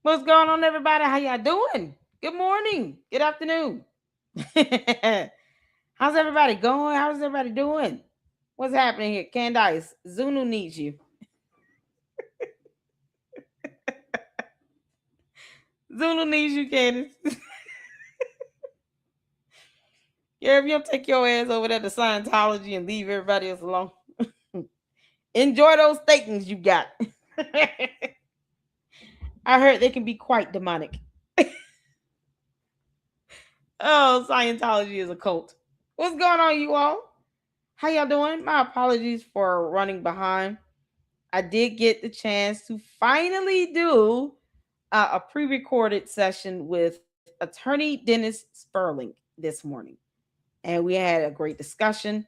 What's going on, everybody? How y'all doing? Good morning. Good afternoon. How's everybody going? How's everybody doing? What's happening here? Candice, Zunu needs you. Zulu needs you, Candice. Yeah, if you don't take your ass over there to Scientology and leave everybody else alone. Enjoy those things you got. I heard they can be quite demonic. Oh, Scientology is a cult. What's going on, you all? How y'all doing? My apologies for running behind. I did get the chance to finally do a pre-recorded session with attorney Dennis Sperling this morning, and we had a great discussion.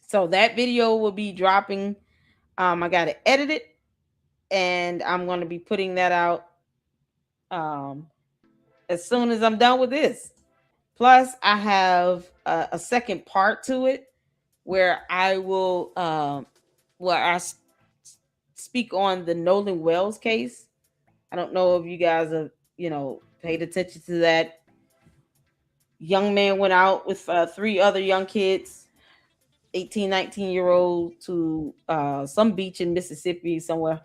So that video will be dropping. I got to edit it, and I'm going to be putting that out um, as soon as I'm done with this. Plus, I have a second part to it where I will, speak on the Nolan Wells case. I don't know if you guys have, paid attention to that. Young man went out with three other young kids, 18, 19-year-old, to some beach in Mississippi somewhere,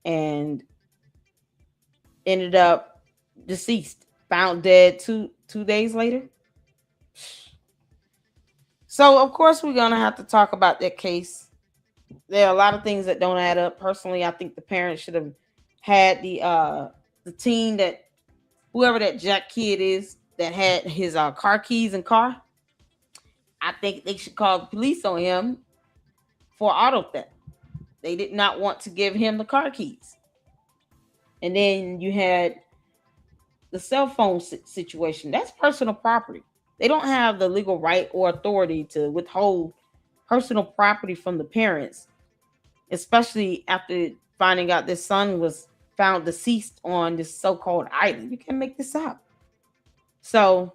and ended up deceased, found dead two days later. So of course we're gonna have to talk about that case. There are a lot of things that don't add up. Personally, I think the parents should have had the teen, that whoever that Jack kid is that had his car keys and car. I think they should call the police on him for auto theft. They did not want to give him the car keys. And then you had the cell phone situation. That's personal property. They don't have the legal right or authority to withhold personal property from the parents, especially after finding out this son was found deceased on this so-called island. You can't make this up. So,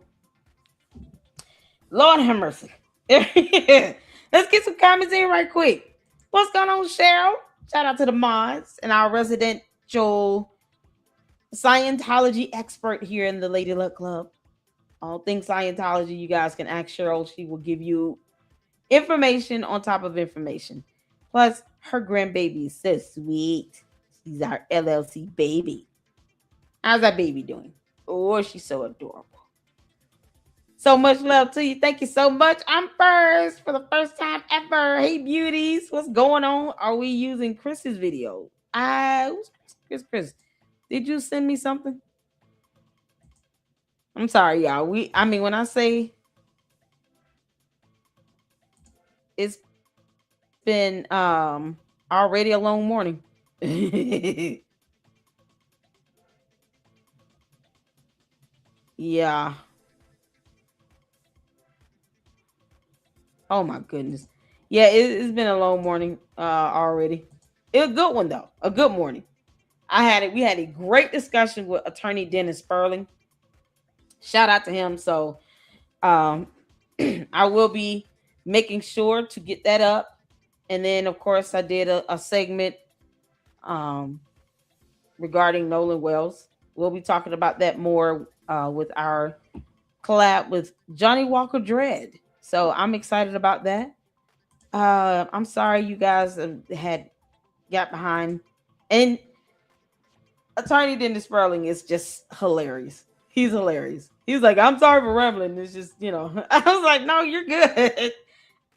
Lord have mercy. Let's get some comments in right quick. What's going on, Cheryl? Shout out to the mods and our residential Scientology expert here in the Lady Luck Club. All things Scientology, you guys can ask Cheryl. She will give you information on top of information. Plus, her grandbaby is so sweet. She's our LLC baby. How's that baby doing? Oh, she's so adorable. So much love to you. Thank you so much. I'm first for the first time ever. Hey, beauties. What's going on? Are we using Chris's video? Chris. Did you send me something? I'm sorry, y'all. When I say it's been already a long morning. Yeah. Oh my goodness. Yeah, it's been a long morning already. It's a good one though. A good morning. We had a great discussion with attorney Dennis Sperling. Shout out to him. So I will be making sure to get that up. And then of course I did a segment regarding Nolan Wells. We'll be talking about that more with our collab with Johnny Walker Dread. So I'm excited about that. I'm sorry you guys had got behind. And attorney Dennis Sperling is just hilarious. He's hilarious. He's like, I'm sorry for rambling. It's just, I was like, no, you're good.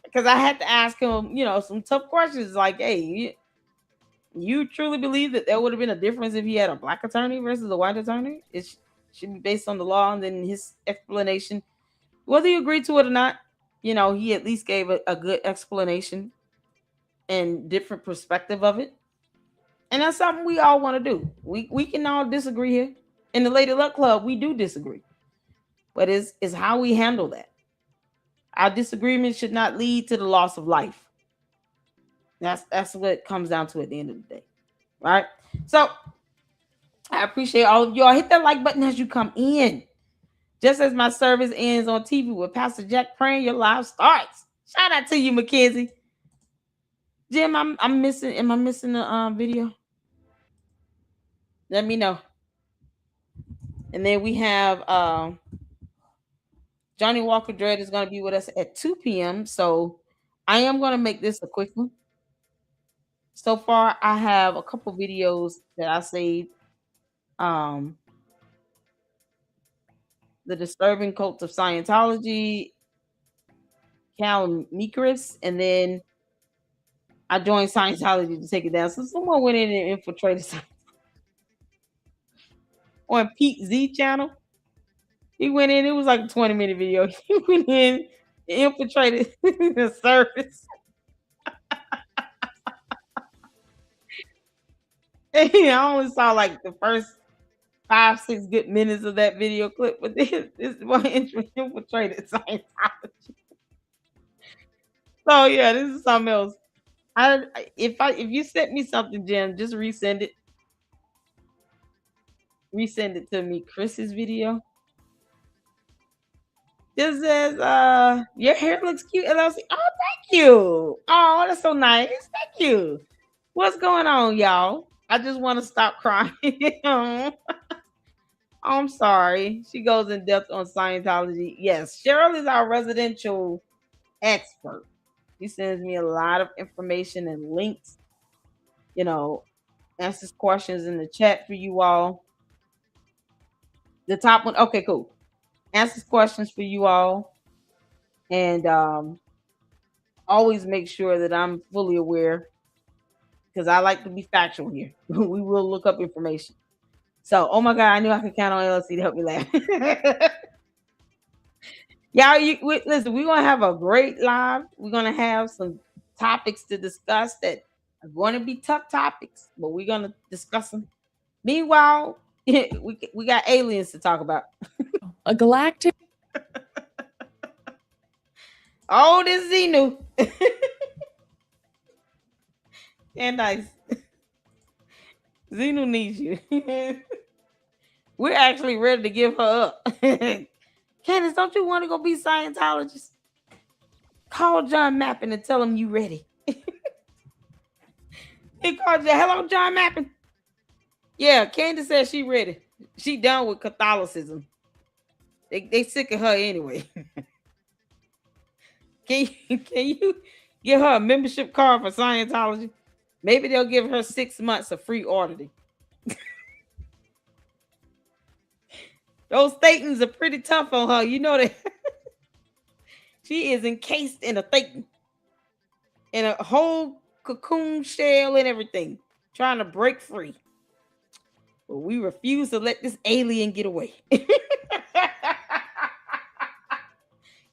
Because I had to ask him, some tough questions like, hey, you truly believe that there would have been a difference if he had a black attorney versus a white attorney? It should be based on the law. And then his explanation, whether you agree to it or not, he at least gave a good explanation and different perspective of it. And that's something we all want to do. We can all disagree here. In the Lady Luck Club, we do disagree. But it's how we handle that. Our disagreement should not lead to the loss of life. That's what it comes down to at the end of the day. Right? So I appreciate all of y'all. Hit that like button as you come in. Just as my service ends on TV with Pastor Jack praying, your live starts. Shout out to you, Mackenzie. Jim, I'm missing. Am I missing the video? Let me know. And then we have Johnny Walker Dread is going to be with us at 2 p.m. So I am going to make this a quick one. So far, I have a couple videos that I saved. Um, the Disturbing Cult of Scientology, Cal Mikris, and then I joined Scientology to take it down. So someone went in and infiltrated on Pete Z channel. He went in, it was like a 20-minute video. He went in and infiltrated the service. And I only saw like the first 5-6 good minutes of that video clip, but this one infiltrated Scientology. So yeah, this is something else. If you sent me something, Jim, just resend it. Resend it to me. Chris's video. This says, your hair looks cute. LLC. Oh, thank you. Oh, that's so nice. Thank you. What's going on, y'all? I just want to stop crying. Oh, I'm sorry. She goes in depth on Scientology. Yes, Cheryl is our residential expert. He sends me a lot of information and links, you know, answers questions in the chat for you all. The top one, okay, cool. Answers questions for you all. And always make sure that I'm fully aware because I like to be factual here. We will look up information. So, oh my God, I knew I could count on LLC to help me laugh. Y'all, listen, we're going to have a great live. We're going to have some topics to discuss that are going to be tough topics, but we're going to discuss them. Meanwhile, we got aliens to talk about. A galactic. Oh, this Xenu. And nice. Xenu needs you. We're actually ready to give her up. Candace, don't you want to go be Scientologist? Call John Mappin and tell him you ready. He called you. Hello, John Mappin. Yeah, Candace says she ready. She done with Catholicism. They sick of her anyway. Can you give her a membership card for Scientology? Maybe they'll give her 6 months of free auditing. Those Thetans are pretty tough on her. You know that. She is encased in a Thetan. In a whole cocoon shell and everything. Trying to break free. But we refuse to let this alien get away.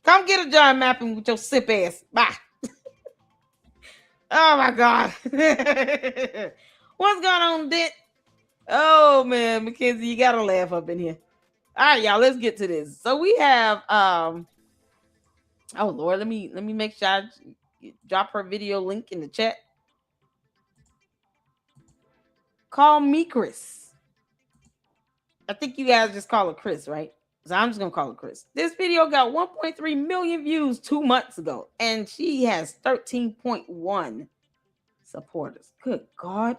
Come get a John Mappin with your sip ass. Bye. Oh my God. What's going on, Dent? Oh man, Mackenzie, you gotta laugh up in here. All right, y'all, let's get to this. So we have oh Lord, let me make sure I drop her video link in the chat. Call me Chris. I think you guys just call her Chris, right? So I'm just gonna call her Chris. This video got 1.3 million views 2 months ago, and she has 13.1 supporters. Good God.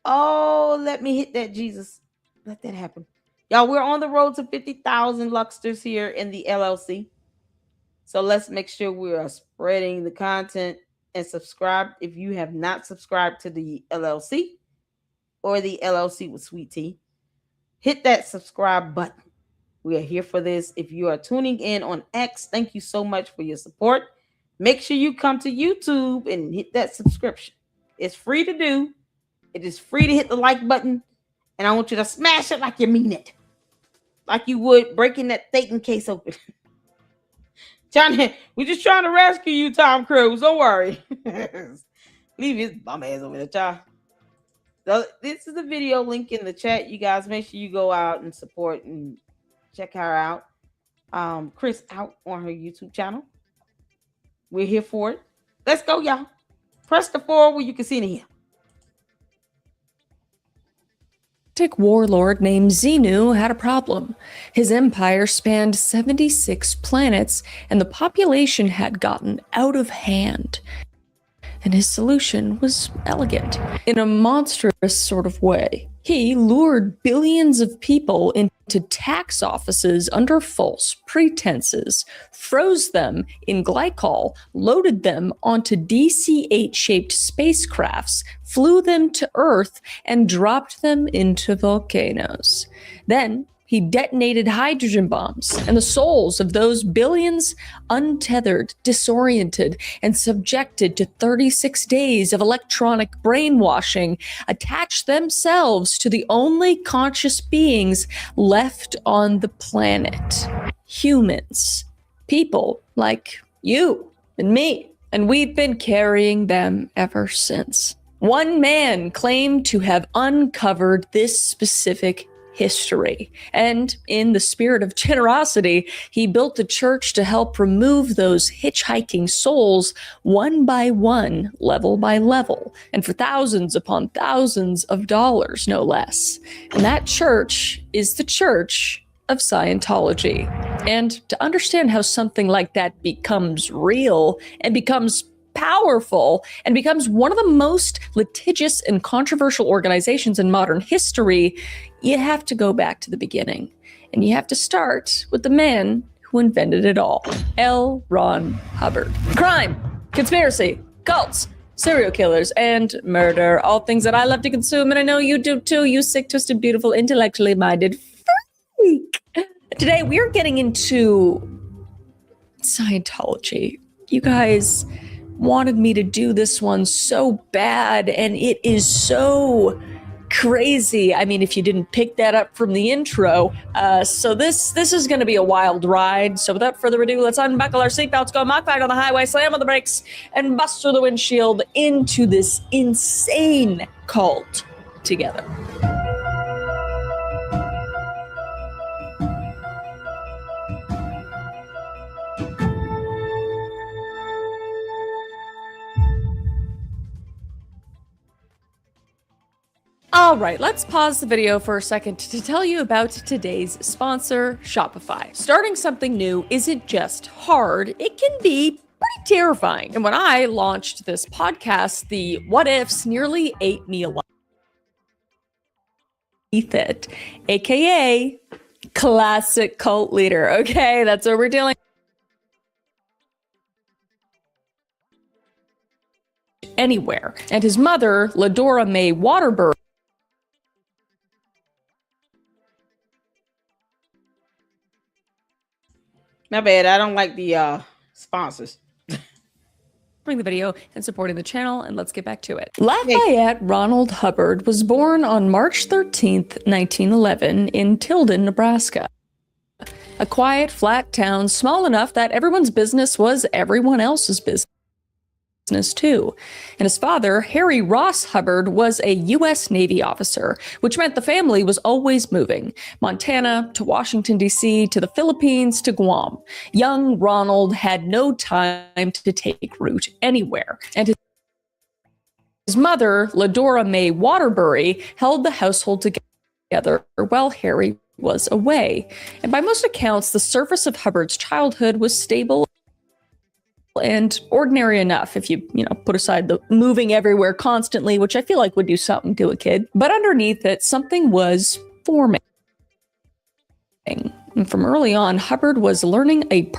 Oh, let me hit that, Jesus. Let that happen. Y'all, we're on the road to 50,000 Luxters here in the LLC. So let's make sure we are spreading the content and subscribe if you have not subscribed to the LLC or the LLC with Sweet Tea. Hit that subscribe button. We are here for this. If you are tuning in on X, thank you so much for your support. Make sure you come to YouTube and hit that subscription. It's free to do. It is free to hit the like button. And I want you to smash it like you mean it. Like you would breaking that Thetan case open. We're just trying to rescue you, Tom Cruise. Don't worry. Leave his bum ass over there, child. So this is the video link in the chat. You guys make sure you go out and support and check her out. Chris out on her YouTube channel. We're here for it. Let's go, y'all. Press the 4 where you can see it here. Warlord named Xenu had a problem. His empire spanned 76 planets, and the population had gotten out of hand. And his solution was elegant. In a monstrous sort of way, he lured billions of people into tax offices under false pretenses, froze them in glycol, loaded them onto DC-8-shaped spacecrafts, flew them to Earth, and dropped them into volcanoes. Then he detonated hydrogen bombs, and the souls of those billions, untethered, disoriented, and subjected to 36 days of electronic brainwashing, attached themselves to the only conscious beings left on the planet. Humans. People like you and me. And we've been carrying them ever since. One man claimed to have uncovered this specific history. And in the spirit of generosity, he built a church to help remove those hitchhiking souls one by one, level by level, and for thousands upon thousands of dollars, no less. And that church is the Church of Scientology. And to understand how something like that becomes real and becomes powerful and becomes one of the most litigious and controversial organizations in modern history, you have to go back to the beginning. And you have to start with the man who invented it all, L. Ron Hubbard. Crime, conspiracy, cults, serial killers, and murder, all things that I love to consume, and I know you do too, you sick, twisted, beautiful, intellectually minded freak. Today, we are getting into Scientology. You guys wanted me to do this one so bad, and it is so crazy. I mean, if you didn't pick that up from the intro, so this is going to be a wild ride. So without further ado, let's unbuckle our seatbelts, go Mach 5 on the highway, slam on the brakes, and bust through the windshield into this insane cult together. All right, let's pause the video for a second to tell you about today's sponsor, Shopify. Starting something new isn't just hard, it can be pretty terrifying. And when I launched this podcast, the what ifs nearly ate me alive. It, aka classic cult leader. Okay, that's what we're dealing anywhere. And his mother, Ladora Mae Waterbury, My bad. I don't like the sponsors. the video and supporting the channel, and let's get back to it. Lafayette Ronald Hubbard was born on March 13th, 1911 in Tilden, Nebraska. A quiet, flat town, small enough that everyone's business was everyone else's business too. And his father, Harry Ross Hubbard, was a U.S. Navy officer, which meant the family was always moving. Montana to Washington, D.C., to the Philippines, to Guam. Young Ronald had no time to take root anywhere. And his mother, Ladora Mae Waterbury, held the household together while Harry was away. And by most accounts, the surface of Hubbard's childhood was stable and ordinary enough if you put aside the moving everywhere constantly, which I feel like would do something to a kid. But underneath it, something was forming. And from early on, Hubbard was learning a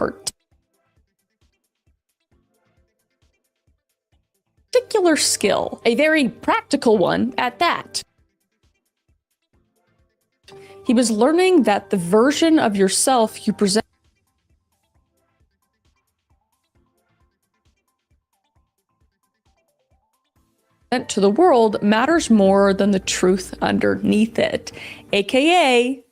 particular skill, a very practical one at that. He was learning that the version of yourself you present to the world matters more than the truth underneath it, aka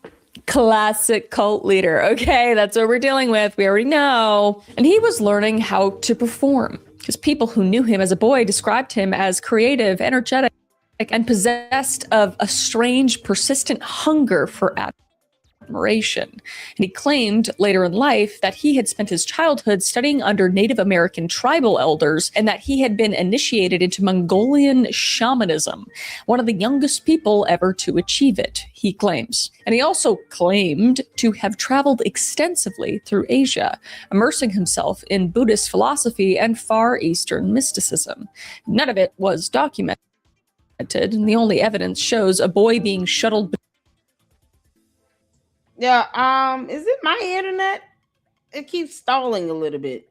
classic cult leader. Okay, that's what we're dealing with. We already know. And he was learning how to perform, because people who knew him as a boy described him as creative, energetic, and possessed of a strange, persistent hunger for admiration. And he claimed later in life that he had spent his childhood studying under Native American tribal elders and that he had been initiated into Mongolian shamanism, one of the youngest people ever to achieve it, he claims. And he also claimed to have traveled extensively through Asia, immersing himself in Buddhist philosophy and Far Eastern mysticism. None of it was documented, and the only evidence shows a boy being shuttled. Yeah, is it my internet? It keeps stalling a little bit.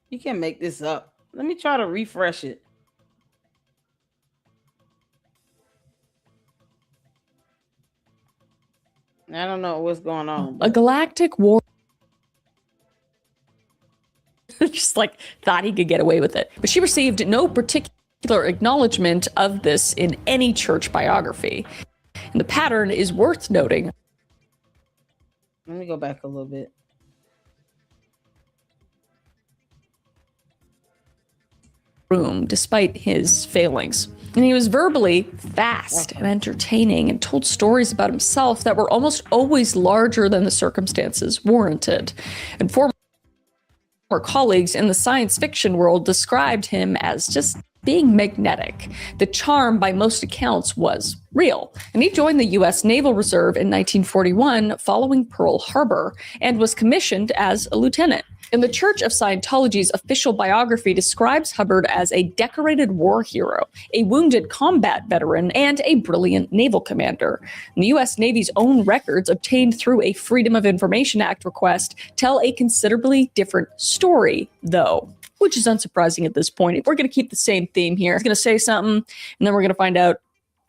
You can't make this up. Let me try to refresh it. I don't know what's going on. A galactic war. Just like thought he could get away with it. But she received no particular acknowledgement of this in any church biography. And the pattern is worth noting. Let me go back a little bit. Despite his failings. And he was verbally fast and entertaining and told stories about himself that were almost always larger than the circumstances warranted. And former colleagues in the science fiction world described him as just being magnetic. The charm, by most accounts, was real. And he joined the U.S. Naval Reserve in 1941 following Pearl Harbor and was commissioned as a lieutenant. And the Church of Scientology's official biography describes Hubbard as a decorated war hero, a wounded combat veteran, and a brilliant naval commander. And the U.S. Navy's own records obtained through a Freedom of Information Act request tell a considerably different story, though, which is unsurprising at this point. We're going to keep the same theme here. He's going to say something, and then we're going to find out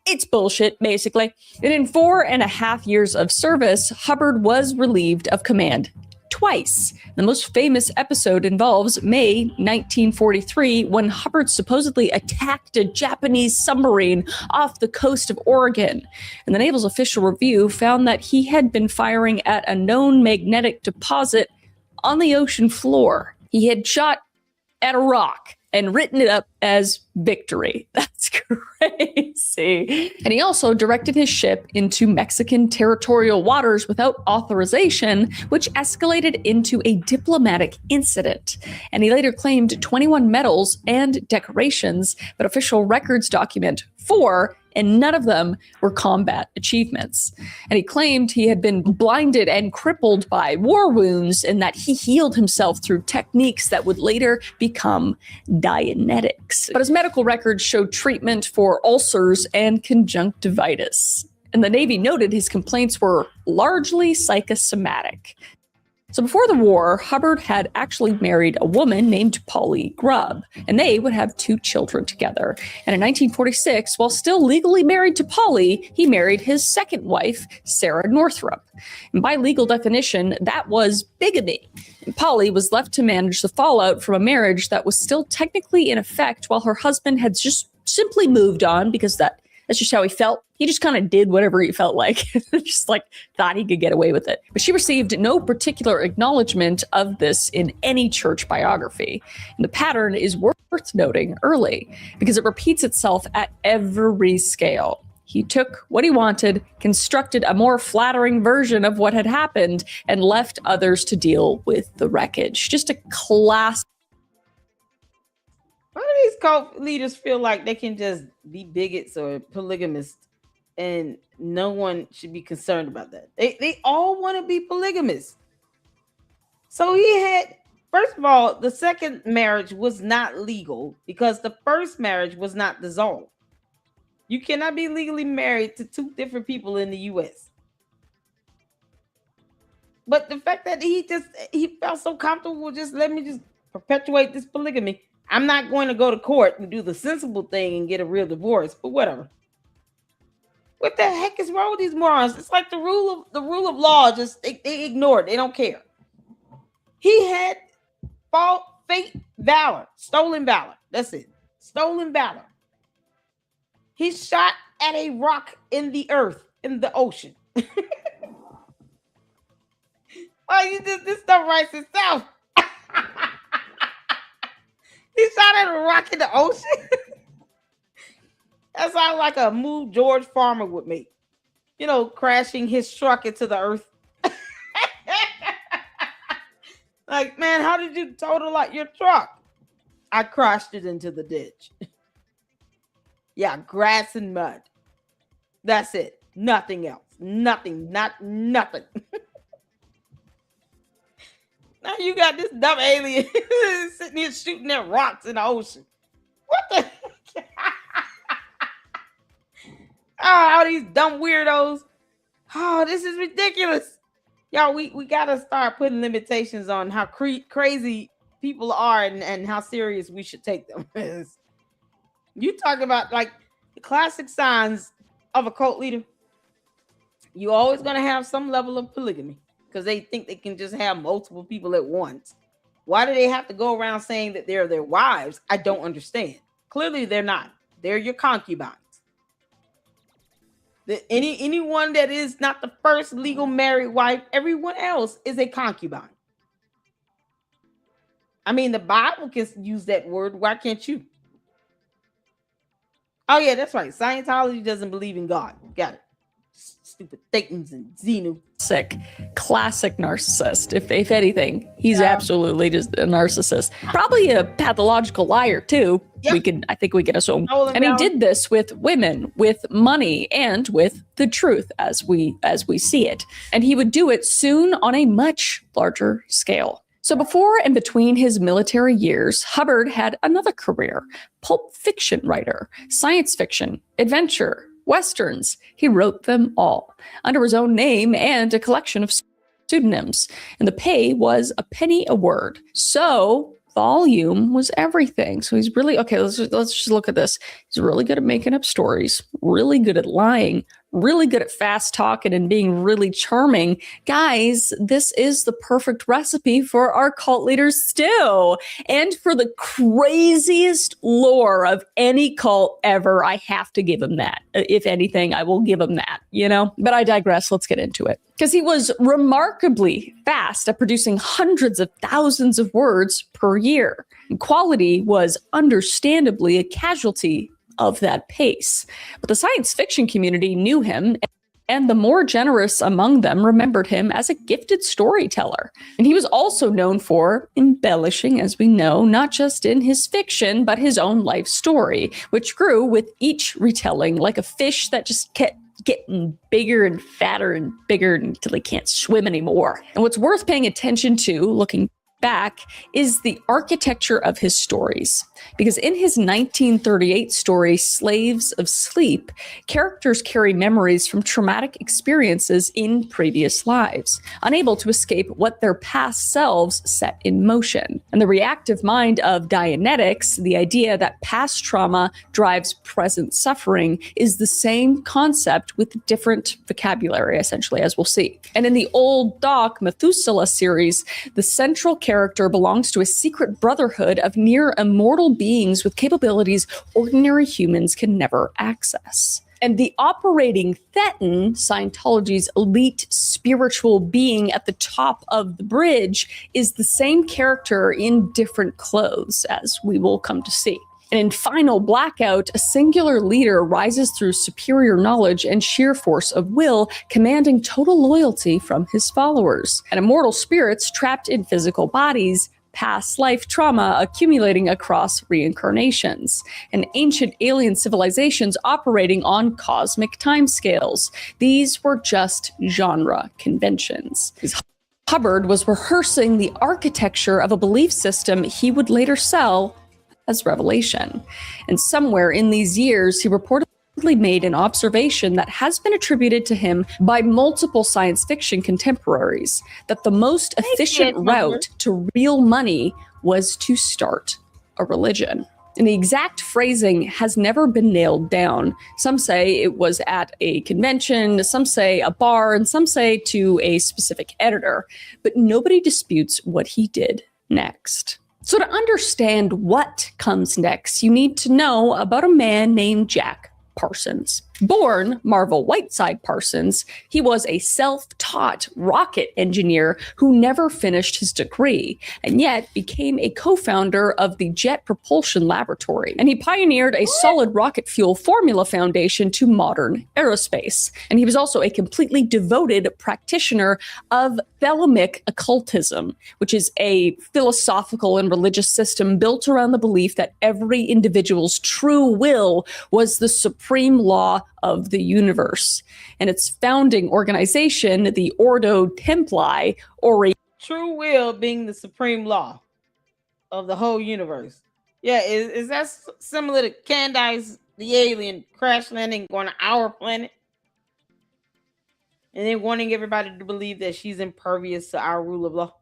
it's bullshit, basically. And in 4.5 years of service, Hubbard was relieved of command twice. The most famous episode involves May 1943, when Hubbard supposedly attacked a Japanese submarine off the coast of Oregon. And the Naval's official review found that he had been firing at a known magnetic deposit on the ocean floor. He had shot at a rock and written it up as victory. That's crazy. And he also directed his ship into Mexican territorial waters without authorization, which escalated into a diplomatic incident. And he later claimed 21 medals and decorations, but official records document 4, and none of them were combat achievements. And he claimed he had been blinded and crippled by war wounds and that he healed himself through techniques that would later become Dianetics. But his medical records showed treatment for ulcers and conjunctivitis. And the Navy noted his complaints were largely psychosomatic. So before the war, Hubbard had actually married a woman named Polly Grubb, and they would have 2 children together. And in 1946, while still legally married to Polly, he married his second wife, Sarah Northrup. And by legal definition, that was bigamy. And Polly was left to manage the fallout from a marriage that was still technically in effect while her husband had just simply moved on because that's just how he felt. He just kind of did whatever he felt like, just like thought he could get away with it. But she received no particular acknowledgement of this in any church biography. And the pattern is worth noting early because it repeats itself at every scale. He took what he wanted, constructed a more flattering version of what had happened, and left others to deal with the wreckage. Just a classic. Why do these cult leaders feel like they can just be bigots or polygamists and no one should be concerned about that? They all want to be polygamists. So he had, first of all, the second marriage was not legal because the first marriage was not dissolved. You cannot be legally married to 2 different people in the U.S. But the fact that he felt so comfortable, just let me just perpetuate this polygamy. I'm not going to go to court and do the sensible thing and get a real divorce, but whatever. What the heck is wrong with these morons? It's like the rule of law. Just they ignore it. They don't care. He had fate, valor, stolen valor. That's it. Stolen valor. He shot at a rock in the earth, in the ocean. Well, this stuff writes itself. He shot at a rock in the ocean. That sounds like a move George Farmer would make. You know, crashing his truck into the earth. Like, man, how did you total like your truck? I crashed it into the ditch. Yeah, grass and mud. That's it. Nothing else. Nothing. Not nothing. Now you got this dumb alien sitting here shooting at rocks in the ocean. What the? Oh, all these dumb weirdos. Oh, this is ridiculous. Y'all, we got to start putting limitations on how crazy people are and how serious we should take them. You talk about like the classic signs of a cult leader. You always going to have some level of polygamy because they think they can just have multiple people at once. Why do they have to go around saying that they're their wives? I don't understand. Clearly, they're not. They're your concubines. Anyone that is not the first legal married wife, everyone else is a concubine. I mean, the Bible can use that word. Why can't you? Oh, yeah, that's right. Scientology doesn't believe in God. Got it. Stupid Thetans and Xenu. Classic narcissist. If anything, he's absolutely just a narcissist. Probably a pathological liar too. Yep. I think we can assume. And he did this with women, with money, and with the truth as we see it. And he would do it soon on a much larger scale. So before and between his military years, Hubbard had another career: pulp fiction writer, science fiction, adventure, Westerns. He wrote them all under his own name and a collection of pseudonyms. And the pay was a penny a word. So volume was everything. So he's really, okay, let's just look at this. He's really good at making up stories, really good at lying, really good at fast talking and being really charming. Guys, this is the perfect recipe for our cult leaders stew. And for the craziest lore of any cult ever, I have to give him that. If anything, I will give him that, you know? But I digress. Let's get into it. Because he was remarkably fast at producing hundreds of thousands of words per year. And quality was understandably a casualty of that pace. But the science fiction community knew him, and the more generous among them remembered him as a gifted storyteller. And he was also known for embellishing, as we know, not just in his fiction, but his own life story, which grew with each retelling like a fish that just kept getting bigger and fatter and bigger until they can't swim anymore. And what's worth paying attention to, looking back, is the architecture of his stories. Because in his 1938 story, Slaves of Sleep, characters carry memories from traumatic experiences in previous lives, unable to escape what their past selves set in motion. And the reactive mind of Dianetics, the idea that past trauma drives present suffering, is the same concept with different vocabulary, essentially, as we'll see. And in the old Doc Methuselah series, the central character belongs to a secret brotherhood of near immortal beings with capabilities ordinary humans can never access. And the operating Thetan, Scientology's elite spiritual being at the top of the bridge, is the same character in different clothes, as we will come to see. And in Final Blackout, a singular leader rises through superior knowledge and sheer force of will, commanding total loyalty from his followers. And immortal spirits trapped in physical bodies, past life trauma accumulating across reincarnations, and ancient alien civilizations operating on cosmic timescales. These were just genre conventions. Hubbard was rehearsing the architecture of a belief system he would later sell as revelation. And somewhere in these years, he reportedly made an observation that has been attributed to him by multiple science fiction contemporaries, that the most efficient route to real money was to start a religion. And the exact phrasing has never been nailed down. Some say it was at a convention, some say a bar, and some say to a specific editor, but nobody disputes what he did next. So to understand what comes next, you need to know about a man named Jack Parsons. Born Marvel Whiteside Parsons, he was a self-taught rocket engineer who never finished his degree, and yet became a co-founder of the Jet Propulsion Laboratory. And he pioneered a solid rocket fuel formula foundation to modern aerospace. And he was also a completely devoted practitioner of Thelemic occultism, which is a philosophical and religious system built around the belief that every individual's true will was the supreme law of the universe. And its founding organization, the Ordo Templi, or True will being the supreme law of the whole universe. Yeah, is that similar to Candice, the alien, crash landing on our planet? And then wanting everybody to believe that she's impervious to our rule of law.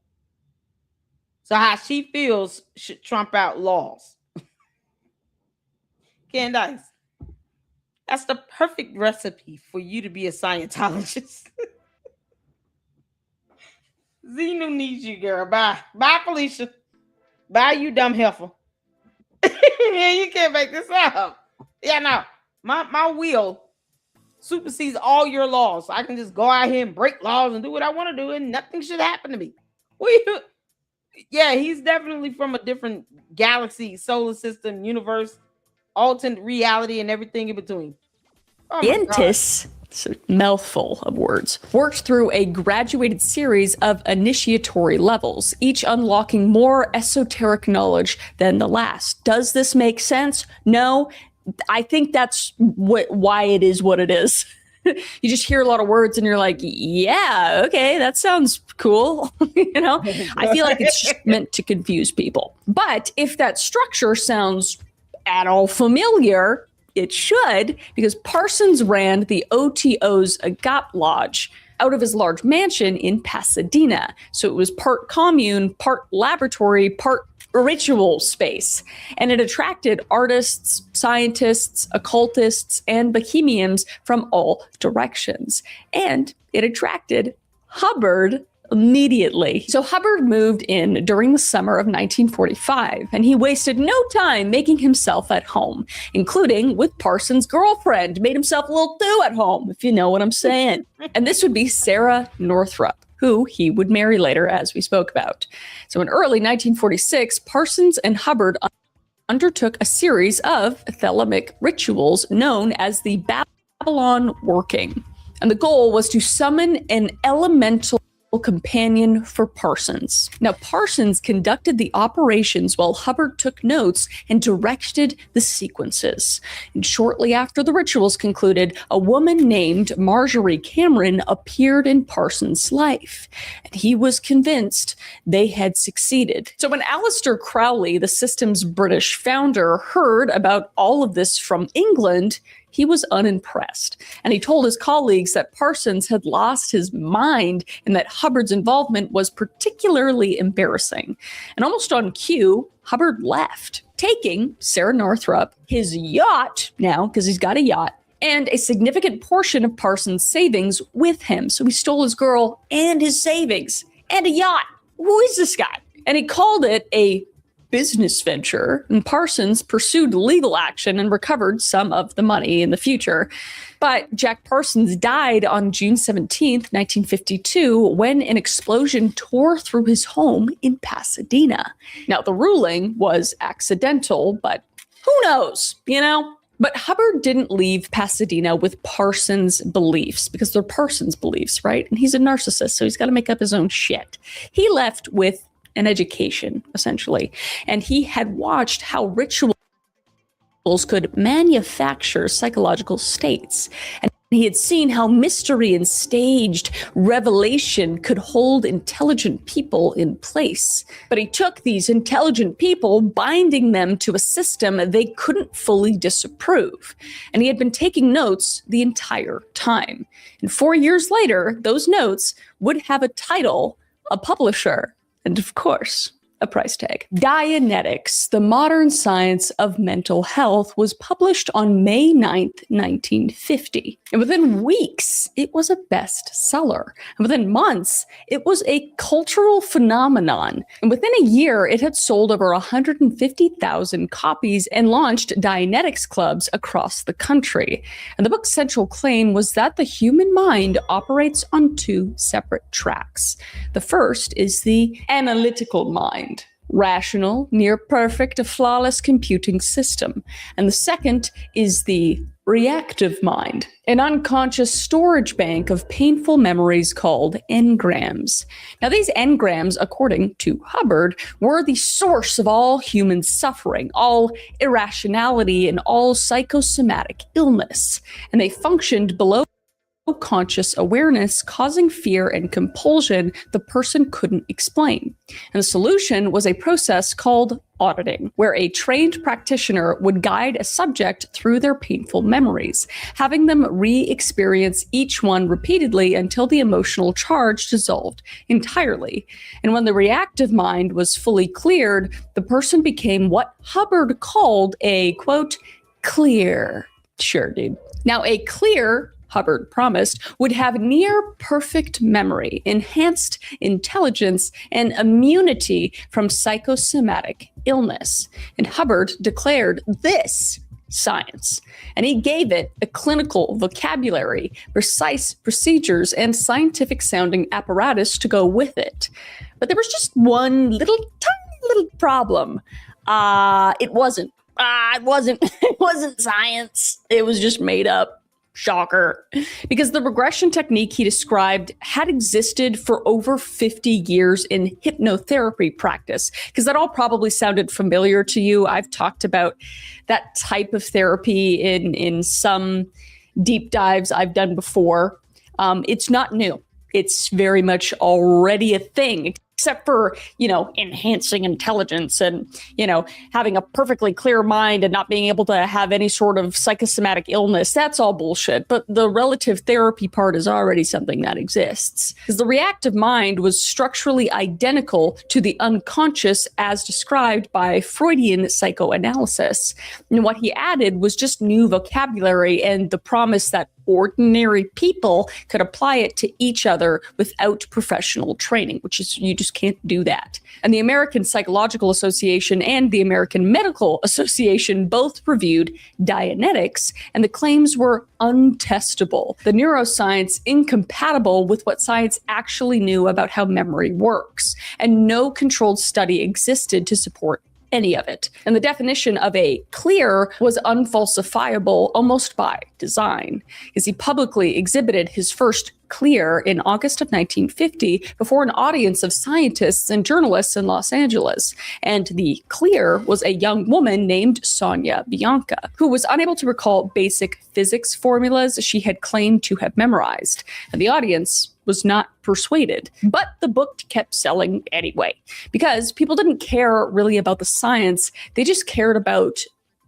So how she feels should trump out laws. Candice, that's the perfect recipe for you to be a Scientologist. Zeno needs you, girl. Bye. Bye, Felicia. Bye, you dumb heifer. Yeah, you can't make this up. Yeah, no. My will supersedes all your laws. So I can just go out here and break laws and do what I want to do, and nothing should happen to me. Yeah, he's definitely from a different galaxy, solar system, universe, alternate reality, and everything in between. Scientists, it's a mouthful of words, worked through a graduated series of initiatory levels, each unlocking more esoteric knowledge than the last. Does this make sense? No. I think that's why it is what it is. You just hear a lot of words and you're like, yeah, okay, that sounds cool. You know, I feel like it's just meant to confuse people. But if that structure sounds at all familiar, it should, because Parsons ran the OTO's Agap Lodge out of his large mansion in Pasadena. So it was part commune, part laboratory, part ritual space. And it attracted artists, scientists, occultists, and bohemians from all directions. And it attracted Hubbard immediately. So Hubbard moved in during the summer of 1945, and he wasted no time making himself at home, including with Parsons' girlfriend. Made himself a little too at home, if you know what I'm saying. And this would be Sarah Northrup, who he would marry later, as we spoke about. So in early 1946, Parsons and Hubbard undertook a series of Thelemic rituals known as the Babylon Working. And the goal was to summon an elemental companion for Parsons. Now, Parsons conducted the operations while Hubbard took notes and directed the sequences. And shortly after the rituals concluded, a woman named Marjorie Cameron appeared in Parsons' life, and he was convinced they had succeeded. So when Aleister Crowley, the system's British founder, heard about all of this from England, he was unimpressed, and he told his colleagues that Parsons had lost his mind and that Hubbard's involvement was particularly embarrassing. And almost on cue, Hubbard left, taking Sarah Northrup, his yacht now, because he's got a yacht, and a significant portion of Parsons' savings with him. So he stole his girl and his savings and a yacht. Who is this guy? And he called it a business venture, and Parsons pursued legal action and recovered some of the money in the future. But Jack Parsons died on June 17th, 1952, when an explosion tore through his home in Pasadena. Now, the ruling was accidental, but who knows, you know? But Hubbard didn't leave Pasadena with Parsons' beliefs, because they're Parsons' beliefs, right? And he's a narcissist, so he's got to make up his own shit. He left with an education, essentially. And he had watched how rituals could manufacture psychological states. And he had seen how mystery and staged revelation could hold intelligent people in place. But he took these intelligent people, binding them to a system they couldn't fully disapprove. And he had been taking notes the entire time. And 4 years later, those notes would have a title, a publisher, and of course, a price tag. Dianetics, the modern science of mental health, was published on May 9th, 1950. And within weeks, it was a bestseller. And within months, it was a cultural phenomenon. And within a year, it had sold over 150,000 copies and launched Dianetics clubs across the country. And the book's central claim was that the human mind operates on two separate tracks. The first is the analytical mind, rational, near perfect, a flawless computing system. And the second is the reactive mind, an unconscious storage bank of painful memories called engrams. Now, these engrams, according to Hubbard, were the source of all human suffering, all irrationality, and all psychosomatic illness. And they functioned below conscious awareness, causing fear and compulsion the person couldn't explain. And the solution was a process called auditing, where a trained practitioner would guide a subject through their painful memories, having them re-experience each one repeatedly until the emotional charge dissolved entirely. And when the reactive mind was fully cleared, the person became what Hubbard called a, quote, clear. Sure, dude. Now, a clear, Hubbard promised, would have near perfect memory, enhanced intelligence, and immunity from psychosomatic illness. And Hubbard declared this science, and he gave it a clinical vocabulary, precise procedures, and scientific sounding apparatus to go with it. But there was just one little tiny little problem. It wasn't science. It was just made up. Shocker. Because the regression technique he described had existed for over 50 years in hypnotherapy practice. Because that all probably sounded familiar to you. I've talked about that type of therapy in some deep dives I've done before. It's not new. It's very much already a thing. Except for, enhancing intelligence and, having a perfectly clear mind and not being able to have any sort of psychosomatic illness. That's all bullshit. But the relative therapy part is already something that exists. Because the reactive mind was structurally identical to the unconscious as described by Freudian psychoanalysis. And what he added was just new vocabulary and the promise that ordinary people could apply it to each other without professional training, which is, you just can't do that. And the American Psychological Association and the American Medical Association both reviewed Dianetics, and the claims were untestable. The neuroscience incompatible with what science actually knew about how memory works, and no controlled study existed to support any of it. And the definition of a clear was unfalsifiable almost by design, because he publicly exhibited his first clear in August of 1950 before an audience of scientists and journalists in Los Angeles. And the clear was a young woman named Sonia Bianca, who was unable to recall basic physics formulas she had claimed to have memorized. And the audience was not persuaded. But the book kept selling anyway, because people didn't care really about the science. They just cared about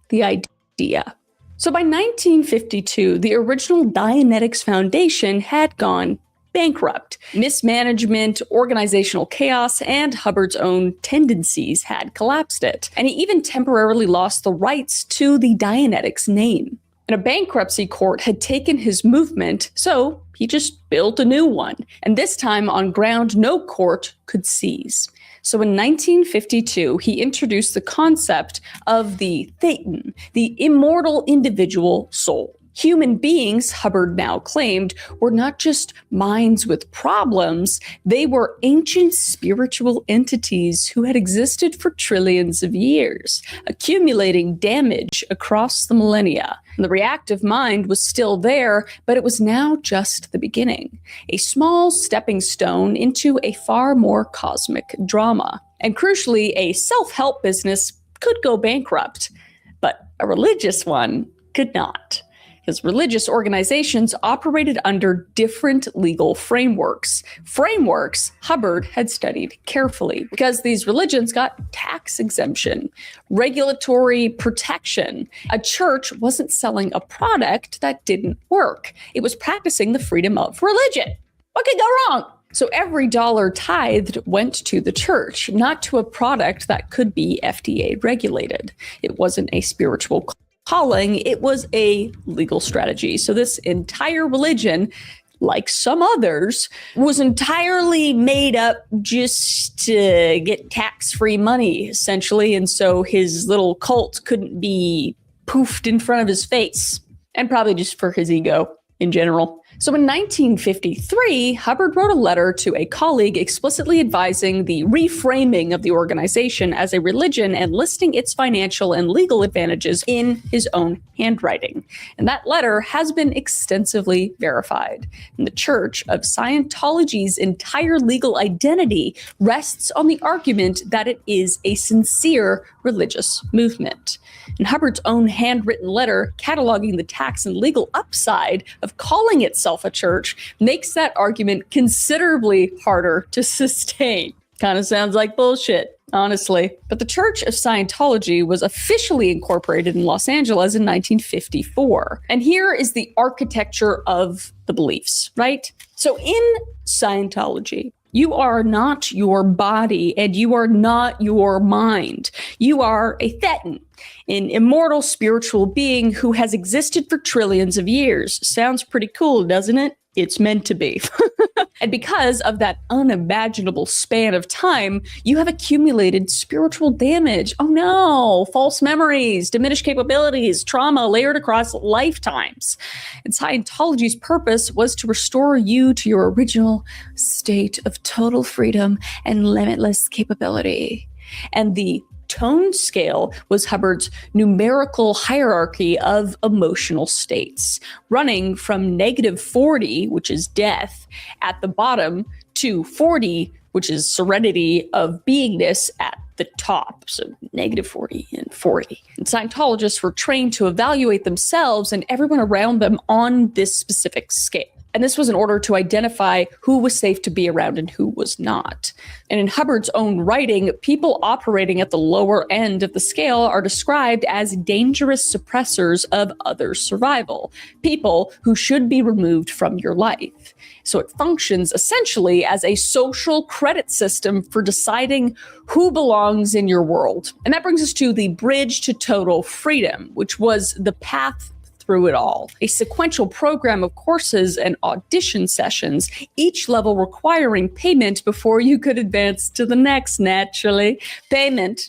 the idea. So by 1952, the original Dianetics Foundation had gone bankrupt. Mismanagement, organizational chaos, and Hubbard's own tendencies had collapsed it. And he even temporarily lost the rights to the Dianetics name. And a bankruptcy court had taken his movement, so he just built a new one, and this time on ground no court could seize. So in 1952, he introduced the concept of the thetan, the immortal individual soul. Human beings, Hubbard now claimed, were not just minds with problems, they were ancient spiritual entities who had existed for trillions of years, accumulating damage across the millennia. And the reactive mind was still there, but it was now just the beginning, a small stepping stone into a far more cosmic drama. And crucially, a self-help business could go bankrupt, but a religious one could not. Because religious organizations operated under different legal frameworks. Frameworks Hubbard had studied carefully, because these religions got tax exemption, regulatory protection. A church wasn't selling a product that didn't work. It was practicing the freedom of religion. What could go wrong? So every dollar tithed went to the church, not to a product that could be FDA regulated. It wasn't a spiritual calling, it was a legal strategy. So this entire religion, like some others, was entirely made up just to get tax-free money, essentially. And so his little cult couldn't be poofed in front of his face, and probably just for his ego in general. So in 1953, Hubbard wrote a letter to a colleague explicitly advising the reframing of the organization as a religion and listing its financial and legal advantages in his own handwriting. And that letter has been extensively verified. And the Church of Scientology's entire legal identity rests on the argument that it is a sincere religious movement. And Hubbard's own handwritten letter cataloging the tax and legal upside of calling itself a church makes that argument considerably harder to sustain. Kind of sounds like bullshit, honestly. But the Church of Scientology was officially incorporated in Los Angeles in 1954. And here is the architecture of the beliefs, right? So in Scientology, you are not your body and you are not your mind. You are a thetan, an immortal spiritual being who has existed for trillions of years. Sounds pretty cool, doesn't it? It's meant to be. And because of that unimaginable span of time, you have accumulated spiritual damage. Oh no, false memories, diminished capabilities, trauma layered across lifetimes. And Scientology's purpose was to restore you to your original state of total freedom and limitless capability. And the tone scale was Hubbard's numerical hierarchy of emotional states, running from -40, which is death, at the bottom, to 40, which is serenity of beingness, at the top. So -40 and 40. And Scientologists were trained to evaluate themselves and everyone around them on this specific scale. And this was in order to identify who was safe to be around and who was not. And in Hubbard's own writing, people operating at the lower end of the scale are described as dangerous suppressors of other survival, people who should be removed from your life. So it functions essentially as a social credit system for deciding who belongs in your world. And that brings us to the bridge to total freedom, which was the path through it all. A sequential program of courses and audition sessions, each level requiring payment before you could advance to the next, naturally. Payment,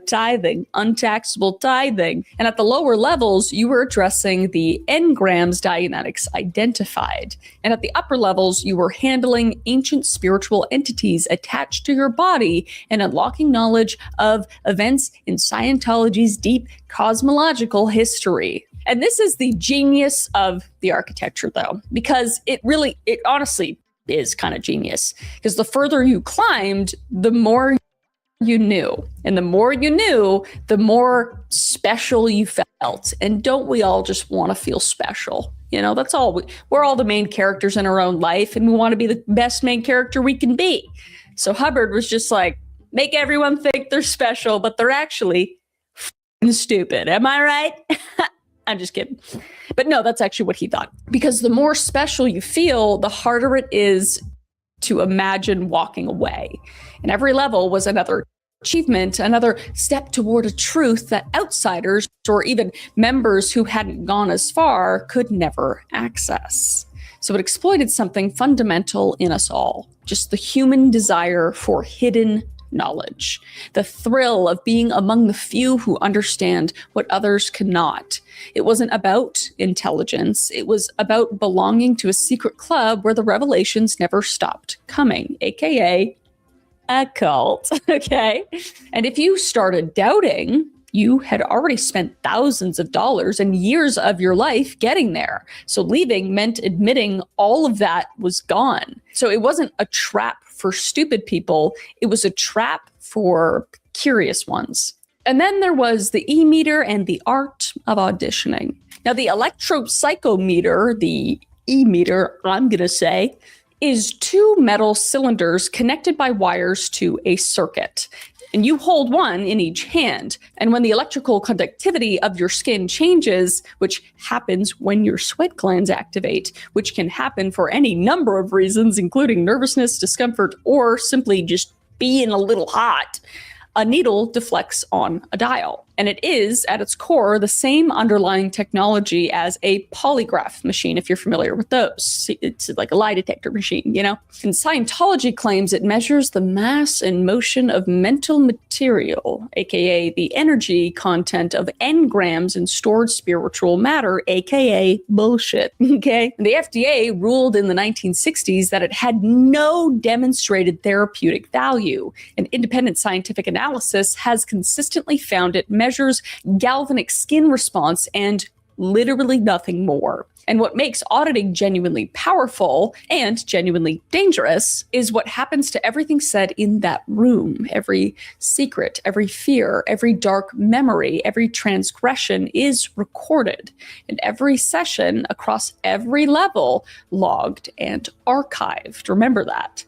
tithing, untaxable tithing. And at the lower levels, you were addressing the engrams Dianetics identified. And at the upper levels, you were handling ancient spiritual entities attached to your body and unlocking knowledge of events in Scientology's deep cosmological history. And this is the genius of the architecture, though, because it honestly is kind of genius. Because the further you climbed, the more you knew. And the more you knew, the more special you felt. And don't we all just want to feel special? That's all. We're all the main characters in our own life, and we want to be the best main character we can be. So Hubbard was just like, make everyone think they're special, but they're actually stupid. Am I right? I'm just kidding. But no, that's actually what he thought. Because the more special you feel, the harder it is to imagine walking away. And every level was another achievement, another step toward a truth that outsiders or even members who hadn't gone as far could never access. So it exploited something fundamental in us all, just the human desire for hidden knowledge, the thrill of being among the few who understand what others cannot. It wasn't about intelligence. It was about belonging to a secret club where the revelations never stopped coming, aka a cult. Okay. And if you started doubting, you had already spent thousands of dollars and years of your life getting there. So leaving meant admitting all of that was gone. So it wasn't a trap for stupid people. It was a trap for curious ones. And then there was the E-meter and the art of auditioning. Now, the electropsychometer, the E-meter, I'm going to say, is two metal cylinders connected by wires to a circuit. and you hold one in each hand. And when the electrical conductivity of your skin changes, which happens when your sweat glands activate, which can happen for any number of reasons, including nervousness, discomfort, or simply just being a little hot, a needle deflects on a dial. And it is, at its core, the same underlying technology as a polygraph machine, if you're familiar with those. It's like a lie detector machine, you know? And Scientology claims it measures the mass and motion of mental material, aka the energy content of engrams in stored spiritual matter, aka bullshit, okay? And the FDA ruled in the 1960s that it had no demonstrated therapeutic value. And independent scientific analysis has consistently found it measures galvanic skin response and literally nothing more. And what makes auditing genuinely powerful and genuinely dangerous is what happens to everything said in that room. Every secret, every fear, every dark memory, every transgression is recorded. And every session across every level logged and archived. Remember that.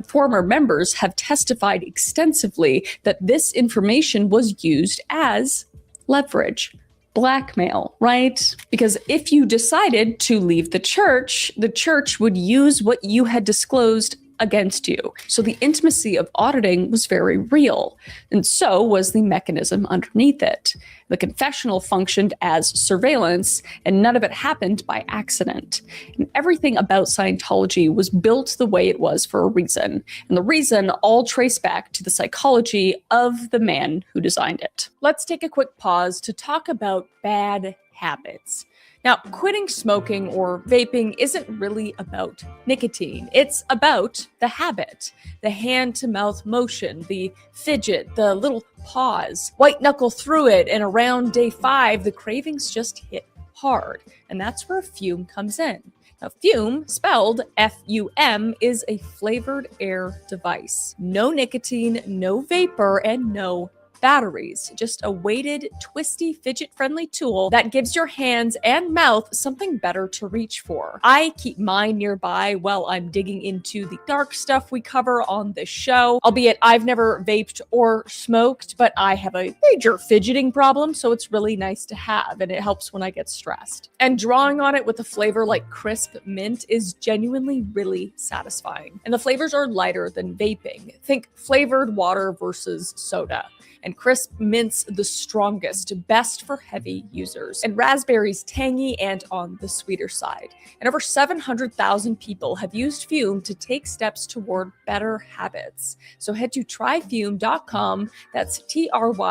Former members have testified extensively that this information was used as leverage, blackmail, right? Because if you decided to leave the church would use what you had disclosed against you. So the intimacy of auditing was very real, and so was the mechanism underneath it. The confessional functioned as surveillance, and none of it happened by accident. And everything about Scientology was built the way it was for a reason, and the reason all trace back to the psychology of the man who designed it. Let's take a quick pause to talk about bad habits. Now, quitting smoking or vaping isn't really about nicotine. It's about the habit, the hand-to-mouth motion, the fidget, the little pause, white knuckle through it, and around day 5, the cravings just hit hard. And that's where Fume comes in. Now, Fume, spelled F-U-M, is a flavored air device. No nicotine, no vapor, and no batteries, just a weighted, twisty, fidget-friendly tool that gives your hands and mouth something better to reach for. I keep mine nearby while I'm digging into the dark stuff we cover on this show, albeit I've never vaped or smoked, but I have a major fidgeting problem, so it's really nice to have, and it helps when I get stressed. And drawing on it with a flavor like crisp mint is genuinely really satisfying. And the flavors are lighter than vaping. Think flavored water versus soda. And crisp mint's the strongest, best for heavy users. And raspberry's tangy and on the sweeter side. And over 700,000 people have used Fume to take steps toward better habits. So head to tryfume.com, that's TRYFUM.com,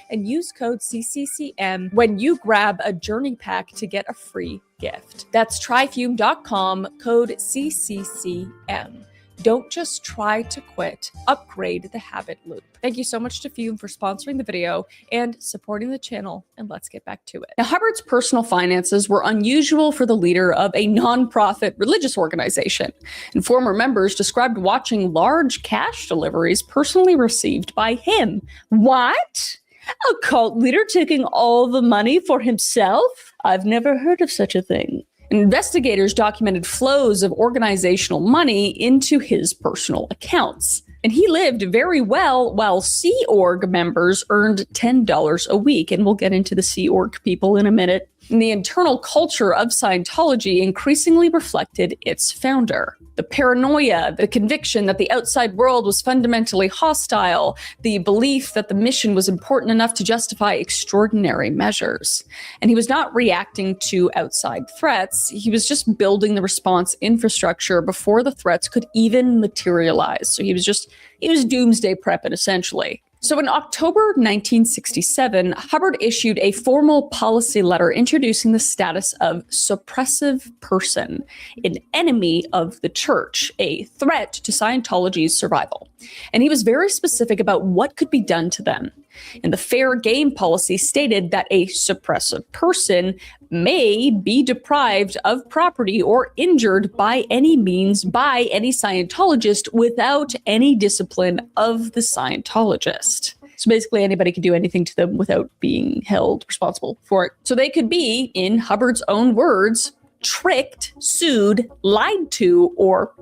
and use code CCCM when you grab a journey pack to get a free gift. That's tryfume.com, code CCCM. Don't just try to quit, upgrade the habit loop. Thank you so much to Fume for sponsoring the video and supporting the channel, and let's get back to it. Now, Hubbard's personal finances were unusual for the leader of a nonprofit religious organization, and former members described watching large cash deliveries personally received by him. What? A cult leader taking all the money for himself? I've never heard of such a thing. Investigators documented flows of organizational money into his personal accounts. And he lived very well while Sea Org members earned $10 a week. And we'll get into the Sea Org people in a minute. And the internal culture of Scientology increasingly reflected its founder. The paranoia, the conviction that the outside world was fundamentally hostile, the belief that the mission was important enough to justify extraordinary measures. And he was not reacting to outside threats. He was just building the response infrastructure before the threats could even materialize. So he was doomsday prepping, essentially. So in October 1967, Hubbard issued a formal policy letter introducing the status of suppressive person, an enemy of the church, a threat to Scientology's survival. And he was very specific about what could be done to them. And the fair game policy stated that a suppressive person may be deprived of property or injured by any means by any Scientologist without any discipline of the Scientologist. So basically anybody could do anything to them without being held responsible for it. So they could be, in Hubbard's own words, tricked, sued, lied to, or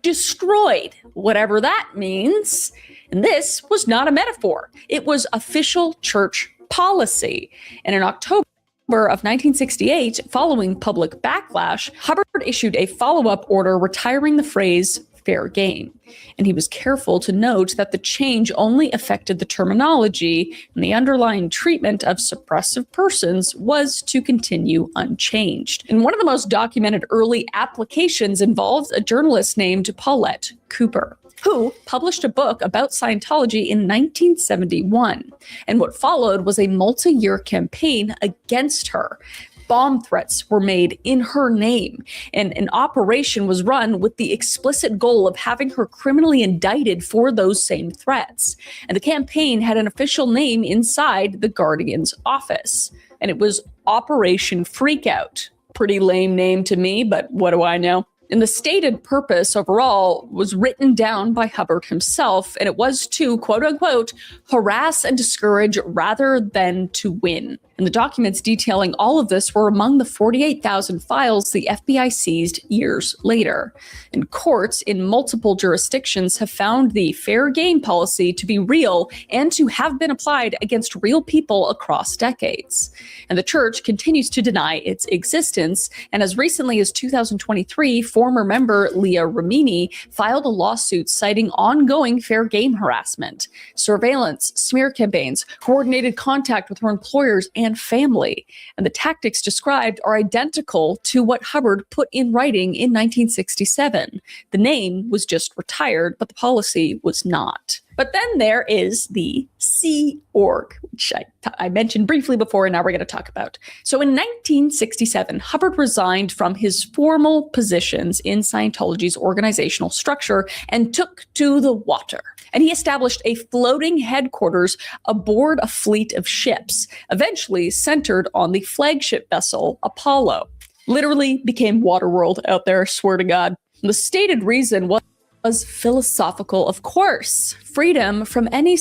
destroyed, whatever that means. And this was not a metaphor. It was official church policy. And in October of 1968, following public backlash, Hubbard issued a follow-up order retiring the phrase fair game. And he was careful to note that the change only affected the terminology, and the underlying treatment of suppressive persons was to continue unchanged. And one of the most documented early applications involves a journalist named Paulette Cooper, who published a book about Scientology in 1971. And what followed was a multi-year campaign against her. Bomb threats were made in her name, and an operation was run with the explicit goal of having her criminally indicted for those same threats. And the campaign had an official name inside the Guardian's office, and it was Operation Freakout. Pretty lame name to me, but what do I know? And the stated purpose overall was written down by Hubbard himself, and it was to, quote unquote, harass and discourage rather than to win. And the documents detailing all of this were among the 48,000 files the FBI seized years later. And courts in multiple jurisdictions have found the fair game policy to be real and to have been applied against real people across decades. And the church continues to deny its existence. And as recently as 2023, former member Leah Remini filed a lawsuit citing ongoing fair game harassment, surveillance, smear campaigns, coordinated contact with her employers and family. And the tactics described are identical to what Hubbard put in writing in 1967. The name was just retired, but the policy was not. But then there is the Sea Org, which I mentioned briefly before, and now we're going to talk about. So in 1967, Hubbard resigned from his formal positions in Scientology's organizational structure and took to the water. And he established a floating headquarters aboard a fleet of ships, eventually centered on the flagship vessel Apollo. Literally became Waterworld out there, swear to God. The stated reason was philosophical, of course. Freedom from any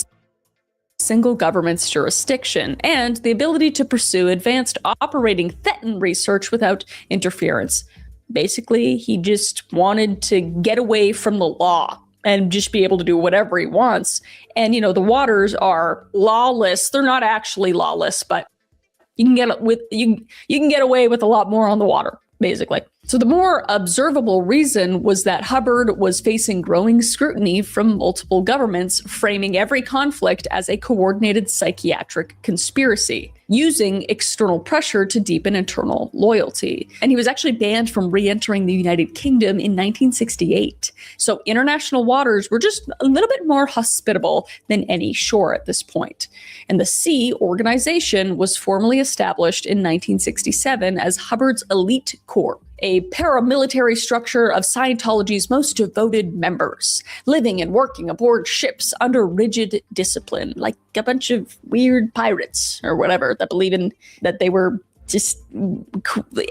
single government's jurisdiction and the ability to pursue advanced operating thetan research without interference. Basically, he just wanted to get away from the law and just be able to do whatever he wants. And, you know, the waters are lawless. They're not actually lawless, but you can get away with a lot more on the water, basically. So the more observable reason was that Hubbard was facing growing scrutiny from multiple governments, framing every conflict as a coordinated psychiatric conspiracy, using external pressure to deepen internal loyalty. And he was actually banned from re-entering the United Kingdom in 1968. So international waters were just a little bit more hospitable than any shore at this point. And the Sea organization was formally established in 1967 as Hubbard's Elite Corps, a paramilitary structure of Scientology's most devoted members, living and working aboard ships under rigid discipline, like a bunch of weird pirates or whatever that believe in that they were just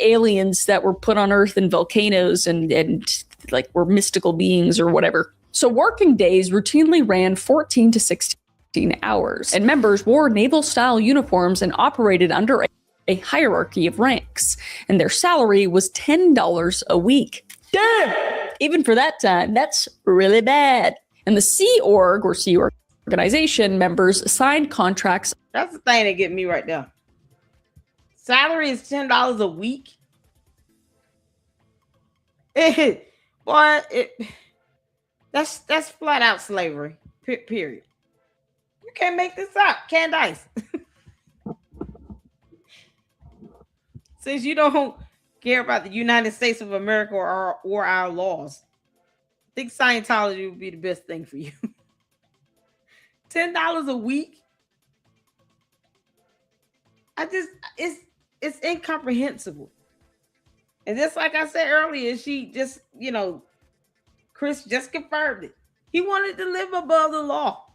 aliens that were put on Earth in volcanoes and like were mystical beings or whatever. So working days routinely ran 14 to 16 hours, and members wore naval-style uniforms and operated under a hierarchy of ranks, and their salary was $10 a week. Damn! Even for that time, that's really bad. And the Sea Org, or Sea Organization members signed contracts. That's the thing that get me right there. Salary is $10 a week. That's flat out slavery. Period. You can't make this up, Candice. Since you don't care about the United States of America or our laws, I think Scientology would be the best thing for you. $10 a week? It's incomprehensible. And just like I said earlier, she just, Chris just confirmed it. He wanted to live above the law.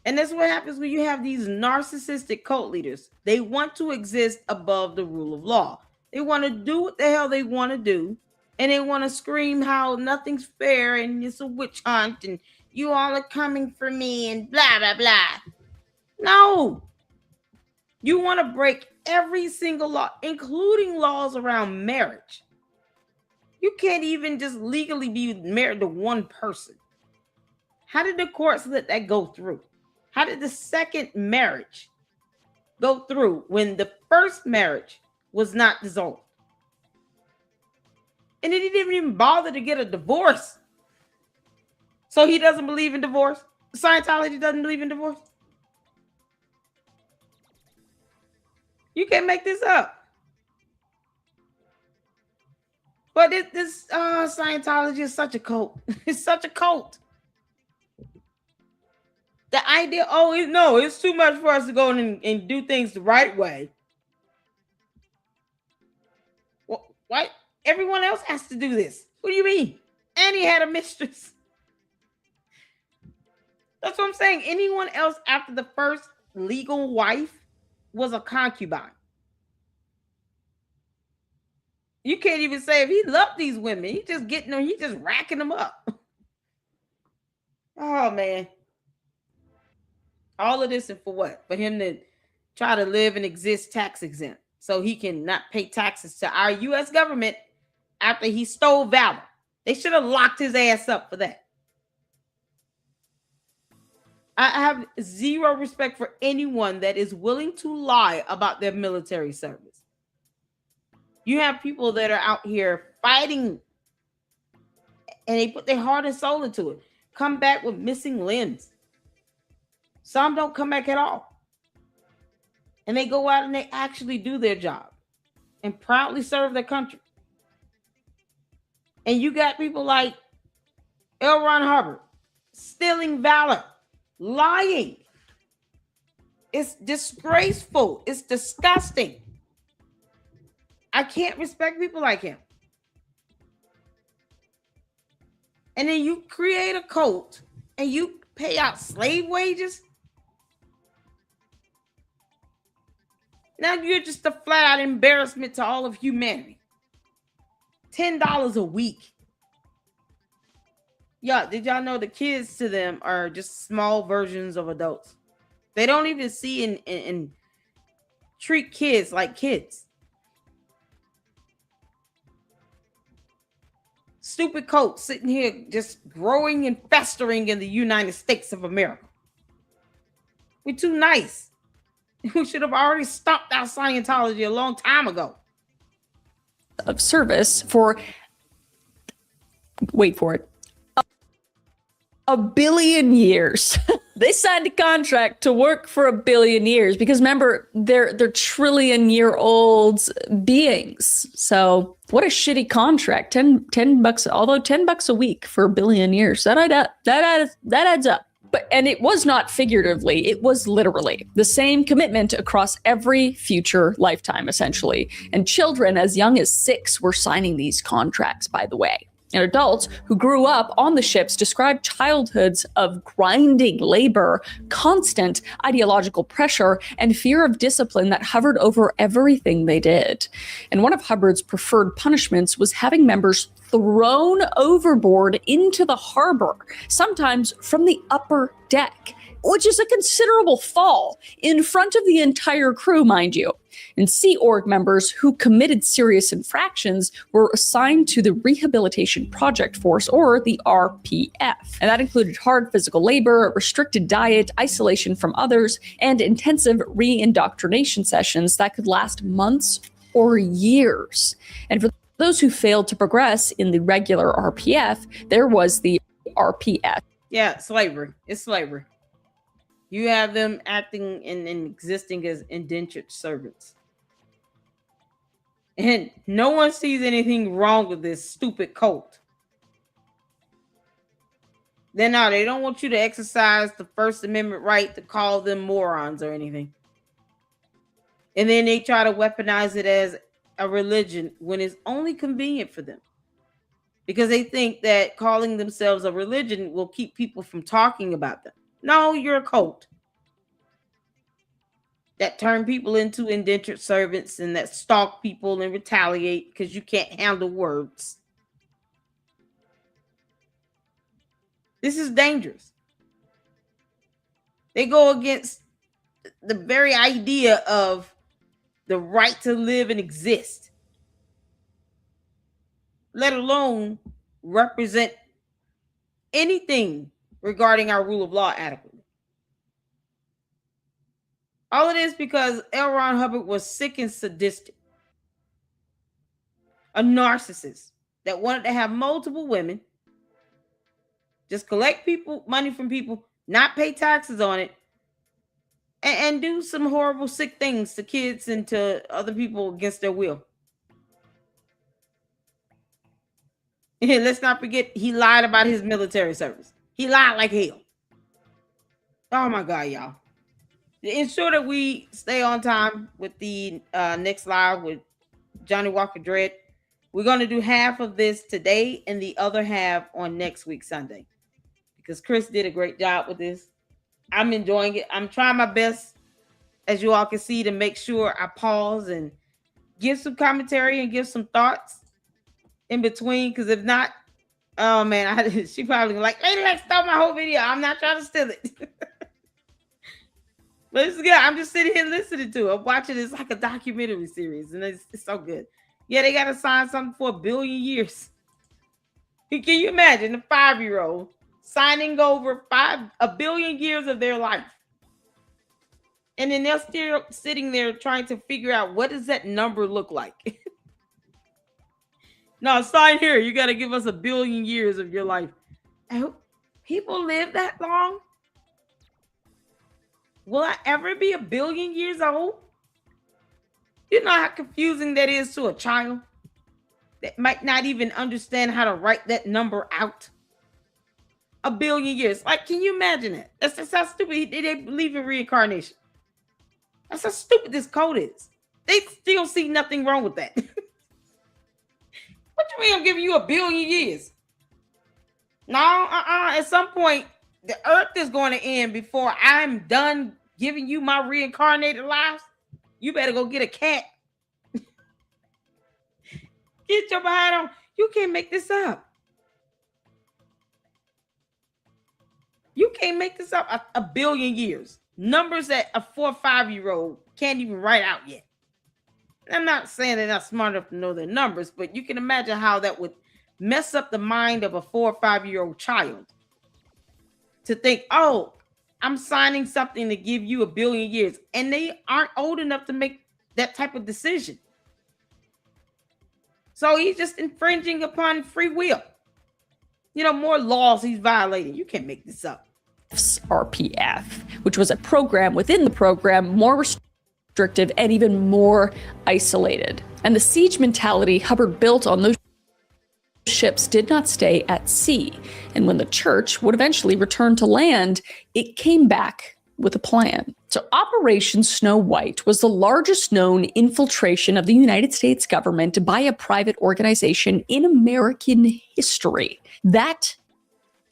And that's what happens when you have these narcissistic cult leaders. They want to exist above the rule of law. They want to do what the hell they want to do. And they want to scream how nothing's fair and it's a witch hunt and you all are coming for me and blah, blah, blah. No. You want to break every single law, including laws around marriage. You can't even just legally be married to one person. How did the courts let that go through? How did the second marriage go through when the first marriage was not dissolved? And then he didn't even bother to get a divorce. So he doesn't believe in divorce. Scientology doesn't believe in divorce. You can't make this up. But this Scientology is such a cult. It's such a cult. The idea, no, it's too much for us to go and do things the right way. Well, why? Everyone else has to do this. What do you mean? And he had a mistress. That's what I'm saying. Anyone else after the first legal wife was a concubine. You can't even say if he loved these women. He's just getting them, he's just racking them up. Oh, man. All of this and for what? For him to try to live and exist tax exempt so he can not pay taxes to our U.S. government after he stole valor. They should have locked his ass up for that. I have zero respect for anyone that is willing to lie about their military service. You have people that are out here fighting and they put their heart and soul into it. Come back with missing limbs. Some don't come back at all. And they go out and they actually do their job and proudly serve their country. And you got people like L. Ron Hubbard stealing valor, lying. It's disgraceful. It's disgusting. I can't respect people like him. And then you create a cult and you pay out slave wages. Now you're just a flat out embarrassment to all of humanity. $10 a week. Yeah, did y'all know the kids to them are just small versions of adults? They don't even see and treat kids like kids. Stupid cult sitting here just growing and festering in the United States of America. We're too nice. We should have already stopped our Scientology a long time ago. Of service for, wait for it, a billion years. They signed a contract to work for a billion years because remember, they're trillion-year-old beings. So what a shitty contract. 10 bucks, although $10 a week for a billion years, that adds up. And it was not figuratively, it was literally the same commitment across every future lifetime, essentially. And children as young as 6 were signing these contracts, by the way. And adults who grew up on the ships described childhoods of grinding labor, constant ideological pressure, and fear of discipline that hovered over everything they did. And one of Hubbard's preferred punishments was having members thrown overboard into the harbor, sometimes from the upper deck, which is a considerable fall in front of the entire crew, mind you. And Sea Org members who committed serious infractions were assigned to the Rehabilitation Project Force, or the RPF. And that included hard physical labor, restricted diet, isolation from others, and intensive re-indoctrination sessions that could last months or years. And for those who failed to progress in the regular RPF, there was the RPF. Yeah, slavery. It's slavery. You have them acting and existing as indentured servants. And no one sees anything wrong with this stupid cult. They don't want you to exercise the First Amendment right to call them morons or anything. And then they try to weaponize it as a religion when it's only convenient for them. Because they think that calling themselves a religion will keep people from talking about them. No, you're a cult that turn people into indentured servants and that stalk people and retaliate because you can't handle words. This is dangerous. They go against the very idea of the right to live and exist, let alone represent anything regarding our rule of law adequately. All it is because L. Ron Hubbard was sick and sadistic, a narcissist that wanted to have multiple women, just collect people money from people, not pay taxes on it, and do some horrible, sick things to kids and to other people against their will. And let's not forget, he lied about his military service. He lied like hell. Oh my God, y'all. To ensure that we stay on time with the next live with Johnny Walker Dread, we're going to do half of this today and the other half on next week, Sunday. Because Chris did a great job with this. I'm enjoying it. I'm trying my best, as you all can see, to make sure I pause and give some commentary and give some thoughts in between. Because if not, oh man, she probably like, Lady Lex stole my whole video. I'm not trying to steal it. But it's good. I'm just sitting here listening to it. I'm watching it. It's like a documentary series, and it's so good. Yeah, they got to sign something for 1 billion years. Can you imagine a 5-year-old signing over 1 billion years of their life? And then they're still sitting there trying to figure out, what does that number look like? No, sign here. You got to give us 1 billion years of your life. People live that long? Will I ever be 1 billion years old? You know how confusing that is to a child that might not even understand how to write that number out. 1 billion years. Like, can you imagine it? That's how stupid they believe in reincarnation. That's how stupid this code is. They still see nothing wrong with that. What you mean I'm giving you 1 billion years? No, at some point, the earth is going to end before I'm done giving you my reincarnated lives. You better go get a cat. Get your behind on. You can't make this up. You can't make this up. 1 billion years. Numbers that a 4 or 5-year-old can't even write out yet. I'm not saying they're not smart enough to know their numbers, but you can imagine how that would mess up the mind of a 4 or 5-year-old child. To think, oh, I'm signing something to give you 1 billion years. And they aren't old enough to make that type of decision. So he's just infringing upon free will. You know, more laws he's violating. You can't make this up. RPF, which was a program within the program, more restrictive and even more isolated. And the siege mentality Hubbard built on those ships did not stay at sea. And when the church would eventually return to land, it came back with a plan. So Operation Snow White was the largest known infiltration of the United States government by a private organization in American history. That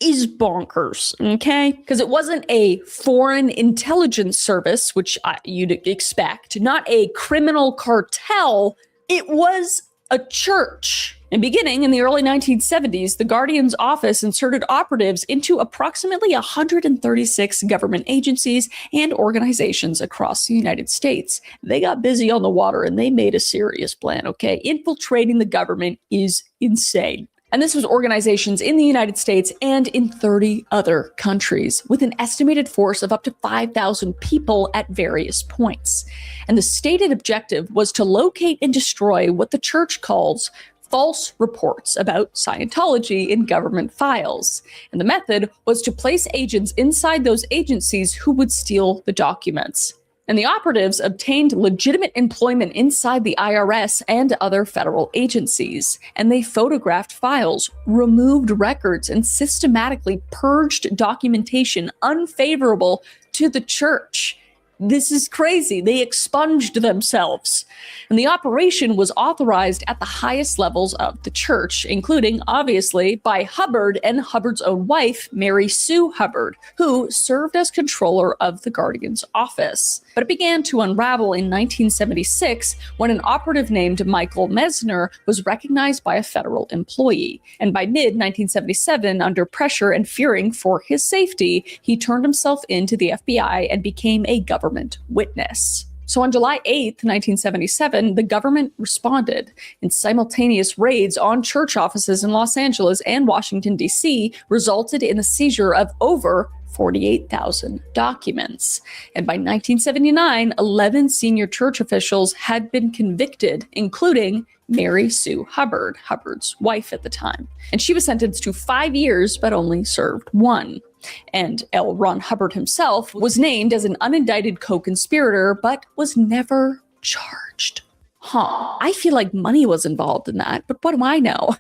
is bonkers, okay? Because it wasn't a foreign intelligence service, which you'd expect, not a criminal cartel. It was a church. And beginning in the early 1970s, the Guardian's office inserted operatives into approximately 136 government agencies and organizations across the United States. They got busy on the water and they made a serious plan, okay? Infiltrating the government is insane. And this was organizations in the United States and in 30 other countries, with an estimated force of up to 5,000 people at various points. And the stated objective was to locate and destroy what the church calls false reports about Scientology in government files. And the method was to place agents inside those agencies who would steal the documents. And the operatives obtained legitimate employment inside the IRS and other federal agencies. And they photographed files, removed records, and systematically purged documentation unfavorable to the church. This is crazy. They expunged themselves. And the operation was authorized at the highest levels of the church, including, obviously, by Hubbard and Hubbard's own wife, Mary Sue Hubbard, who served as controller of the Guardian's office. But it began to unravel in 1976 when an operative named Michael Mesner was recognized by a federal employee. And by mid-1977, under pressure and fearing for his safety, he turned himself in to the FBI and became a government witness. So on July 8th, 1977, the government responded, and simultaneous raids on church offices in Los Angeles and Washington, D.C. resulted in the seizure of over 48,000 documents. And by 1979, 11 senior church officials had been convicted, including Mary Sue Hubbard, Hubbard's wife at the time. And she was sentenced to 5 years, but only served 1. And L. Ron Hubbard himself was named as an unindicted co-conspirator, but was never charged. I feel like money was involved in that, but what do I know?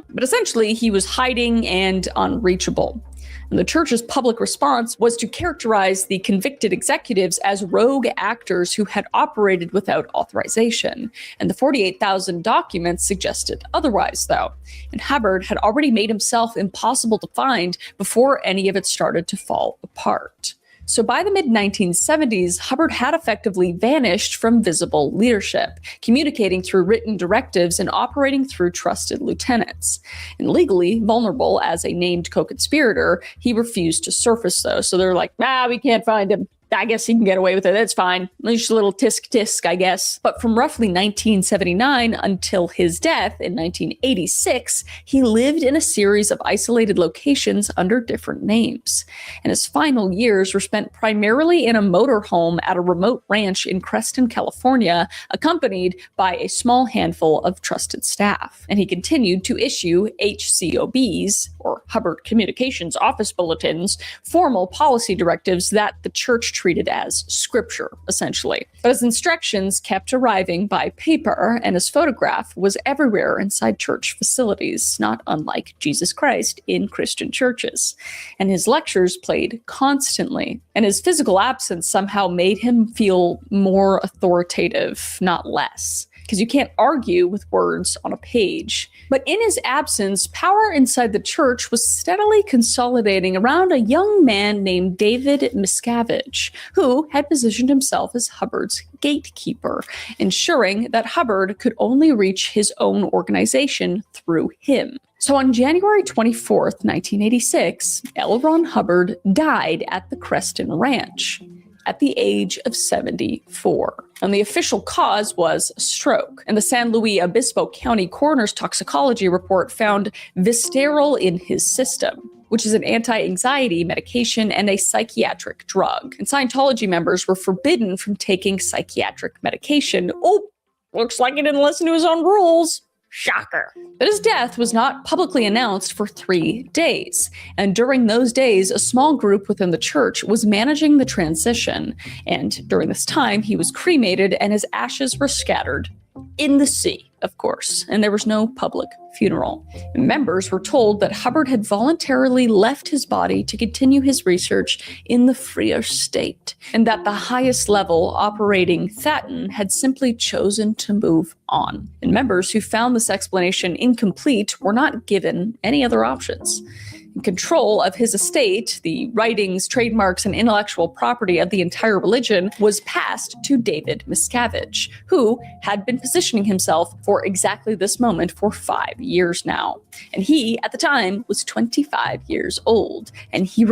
But essentially, he was hiding and unreachable. And the church's public response was to characterize the convicted executives as rogue actors who had operated without authorization. And the 48,000 documents suggested otherwise, though. And Hubbard had already made himself impossible to find before any of it started to fall apart. So by the mid-1970s, Hubbard had effectively vanished from visible leadership, communicating through written directives and operating through trusted lieutenants. And legally vulnerable as a named co-conspirator, he refused to surface, though. So they're like, we can't find him. I guess he can get away with it. That's fine. Just a little tisk-tisk, I guess. But from roughly 1979 until his death in 1986, he lived in a series of isolated locations under different names. And his final years were spent primarily in a motorhome at a remote ranch in Creston, California, accompanied by a small handful of trusted staff. And he continued to issue HCOBs, or Hubbard Communications Office Bulletins, formal policy directives that the church treated as scripture, essentially. But his instructions kept arriving by paper, and his photograph was everywhere inside church facilities, not unlike Jesus Christ in Christian churches. And his lectures played constantly, and his physical absence somehow made him feel more authoritative, not less. Because you can't argue with words on a page. But in his absence, power inside the church was steadily consolidating around a young man named David Miscavige, who had positioned himself as Hubbard's gatekeeper, ensuring that Hubbard could only reach his own organization through him. So on January 24th, 1986, L. Ron Hubbard died at the Creston Ranch at the age of 74. And the official cause was a stroke. And the San Luis Obispo County Coroner's toxicology report found Vistaril in his system, which is an anti-anxiety medication and a psychiatric drug. And Scientology members were forbidden from taking psychiatric medication. Looks like he didn't listen to his own rules. Shocker. But his death was not publicly announced for 3 days. And during those days, a small group within the church was managing the transition. And during this time, he was cremated and his ashes were scattered in the sea, of course. And there was no public funeral. And members were told that Hubbard had voluntarily left his body to continue his research in the freer state, and that the highest level operating Thaton had simply chosen to move on. And members who found this explanation incomplete were not given any other options. Control of his estate, the writings, trademarks, and intellectual property of the entire religion was passed to David Miscavige, who had been positioning himself for exactly this moment for 5 years now. And he, at the time, was 25 years old, and he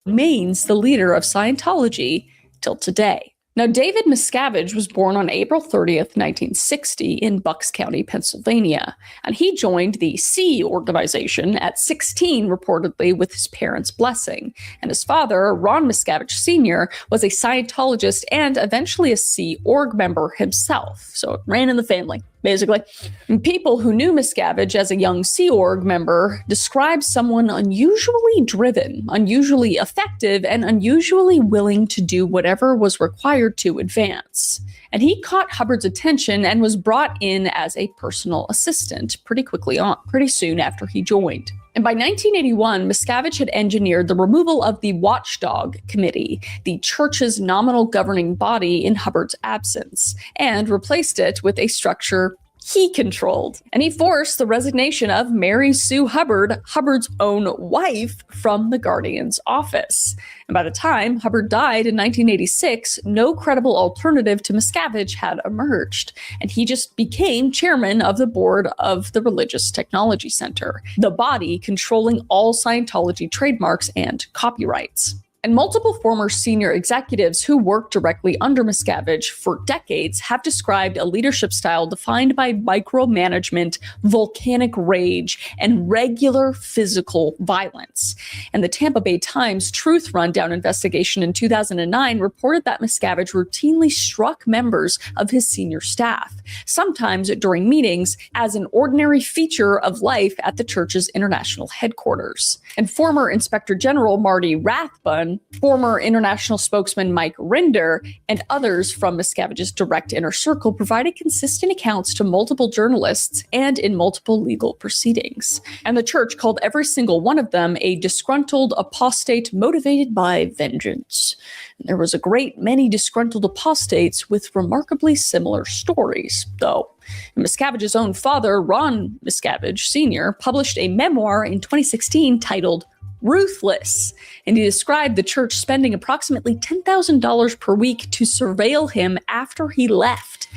remains the leader of Scientology till today. Now, David Miscavige was born on April 30th, 1960 in Bucks County, Pennsylvania, and he joined the Sea organization at 16, reportedly with his parents' blessing. And his father, Ron Miscavige Sr., was a Scientologist and eventually a Sea Org member himself, so it ran in the family. Basically. And people who knew Miscavige as a young Sea Org member described someone unusually driven, unusually effective, and unusually willing to do whatever was required to advance. And he caught Hubbard's attention and was brought in as a personal assistant pretty soon after he joined. And by 1981, Miscavige had engineered the removal of the Watchdog Committee, the church's nominal governing body in Hubbard's absence, and replaced it with a structure he controlled. And he forced the resignation of Mary Sue Hubbard, Hubbard's own wife, from the Guardian's office. And by the time Hubbard died in 1986, no credible alternative to Miscavige had emerged. And he just became chairman of the board of the Religious Technology Center, the body controlling all Scientology trademarks and copyrights. And multiple former senior executives who worked directly under Miscavige for decades have described a leadership style defined by micromanagement, volcanic rage, and regular physical violence. And the Tampa Bay Times Truth Rundown investigation in 2009 reported that Miscavige routinely struck members of his senior staff, sometimes during meetings, as an ordinary feature of life at the church's international headquarters. And former Inspector General Marty Rathbun, former international spokesman Mike Rinder, and others from Miscavige's direct inner circle provided consistent accounts to multiple journalists and in multiple legal proceedings. And the church called every single one of them a disgruntled apostate motivated by vengeance. And there was a great many disgruntled apostates with remarkably similar stories, though. Miscavige's own father, Ron Miscavige Sr., published a memoir in 2016 titled Ruthless, and he described the church spending approximately $10,000 per week to surveil him after he left.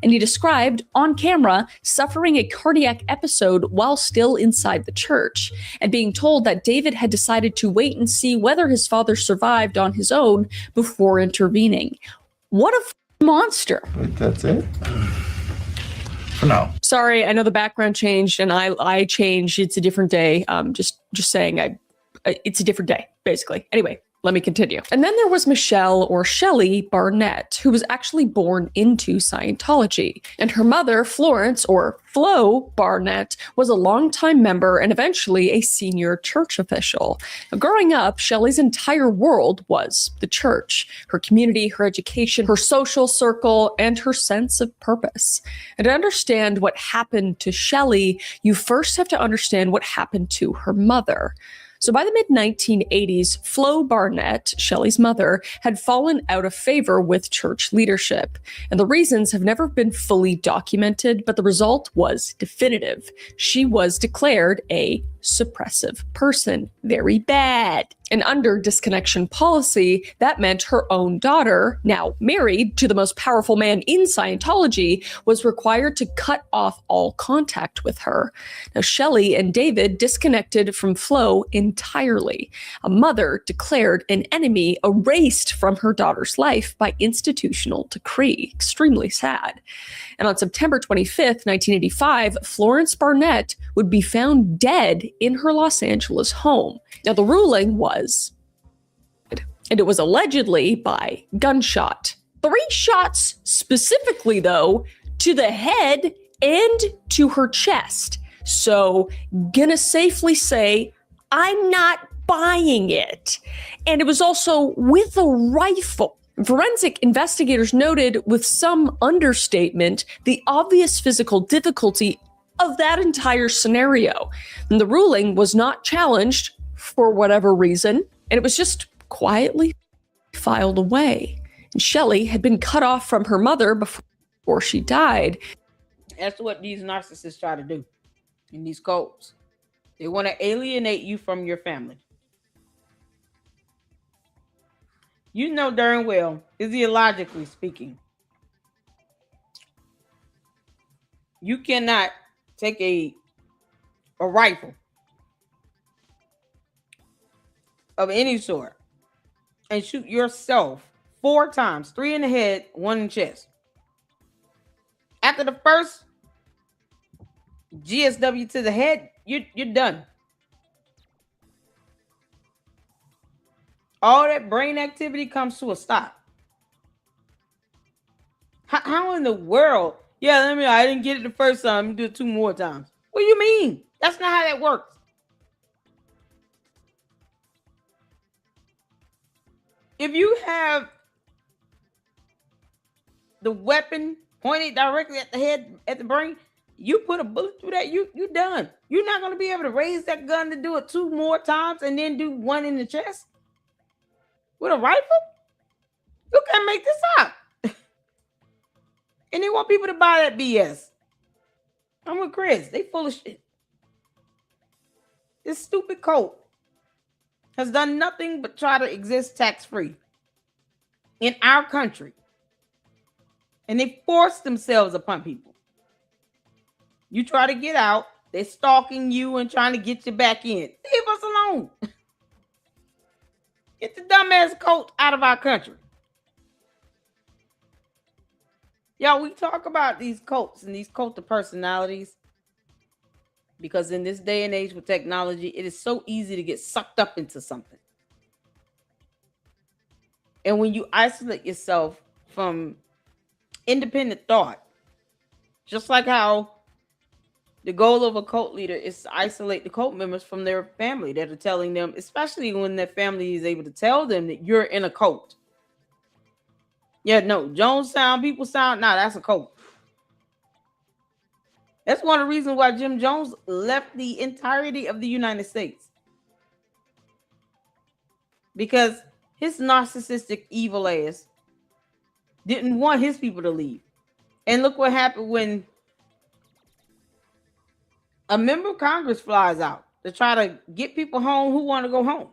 And he described, on camera, suffering a cardiac episode while still inside the church, and being told that David had decided to wait and see whether his father survived on his own before intervening. What a monster. That's it? For now. Sorry, I know the background changed, and I changed. It's a different day. Just saying, it's a different day, basically. Anyway, let me continue. And then there was Michelle, or Shelley Barnett, who was actually born into Scientology. And her mother, Florence, or Flo Barnett, was a longtime member and eventually a senior church official. Now, growing up, Shelley's entire world was the church, her community, her education, her social circle, and her sense of purpose. And to understand what happened to Shelley, you first have to understand what happened to her mother. So by the mid-1980s, Flo Barnett, Shelley's mother, had fallen out of favor with church leadership. And the reasons have never been fully documented, but the result was definitive. She was declared a suppressive person. Very bad. And under disconnection policy, that meant her own daughter, now married to the most powerful man in Scientology, was required to cut off all contact with her. Now, Shelley and David disconnected from Flo entirely. A mother declared an enemy erased from her daughter's life by institutional decree. Extremely sad. And on September 25th, 1985, Florence Barnett would be found dead in her Los Angeles home. Now, the ruling was, and it was allegedly by gunshot. 3 shots specifically, though, to the head and to her chest. So, gonna safely say, I'm not buying it. And it was also with a rifle. Forensic investigators noted, with some understatement, the obvious physical difficulty of that entire scenario. And the ruling was not challenged for whatever reason, and it was just quietly filed away. And Shelley had been cut off from her mother before she died. That's what these narcissists try to do in these cults. They want to alienate you from your family. You know darn well, physiologically speaking, you cannot take a rifle of any sort and shoot yourself 4 times, 3 in the head, 1 in the chest. After the first GSW to the head, you're done. All that brain activity comes to a stop. How in the world? Yeah, I didn't get it the first time. I'm do it 2 more times. What do you mean? That's not how that works. If you have the weapon pointed directly at the head, at the brain, you put a bullet through that, you're done. You're not going to be able to raise that gun to do it 2 more times and then do 1 in the chest with a rifle. You can't make this up. And they want people to buy that BS. I'm with Chris. They full of shit. This stupid cult has done nothing but try to exist tax-free in our country. And they force themselves upon people. You try to get out, they're stalking you and trying to get you back in. Leave us alone. Get the dumbass cult out of our country. Y'all, we talk about these cults and these cult of personalities because in this day and age with technology, it is so easy to get sucked up into something. And when you isolate yourself from independent thought, just like how the goal of a cult leader is to isolate the cult members from their family that are telling them, especially when their family is able to tell them that you're in a cult. Yeah, no, Jonestown, people sound, nah, that's a cult. That's one of the reasons why Jim Jones left the entirety of the United States. Because his narcissistic evil ass didn't want his people to leave. And look what happened when a member of Congress flies out to try to get people home who want to go home.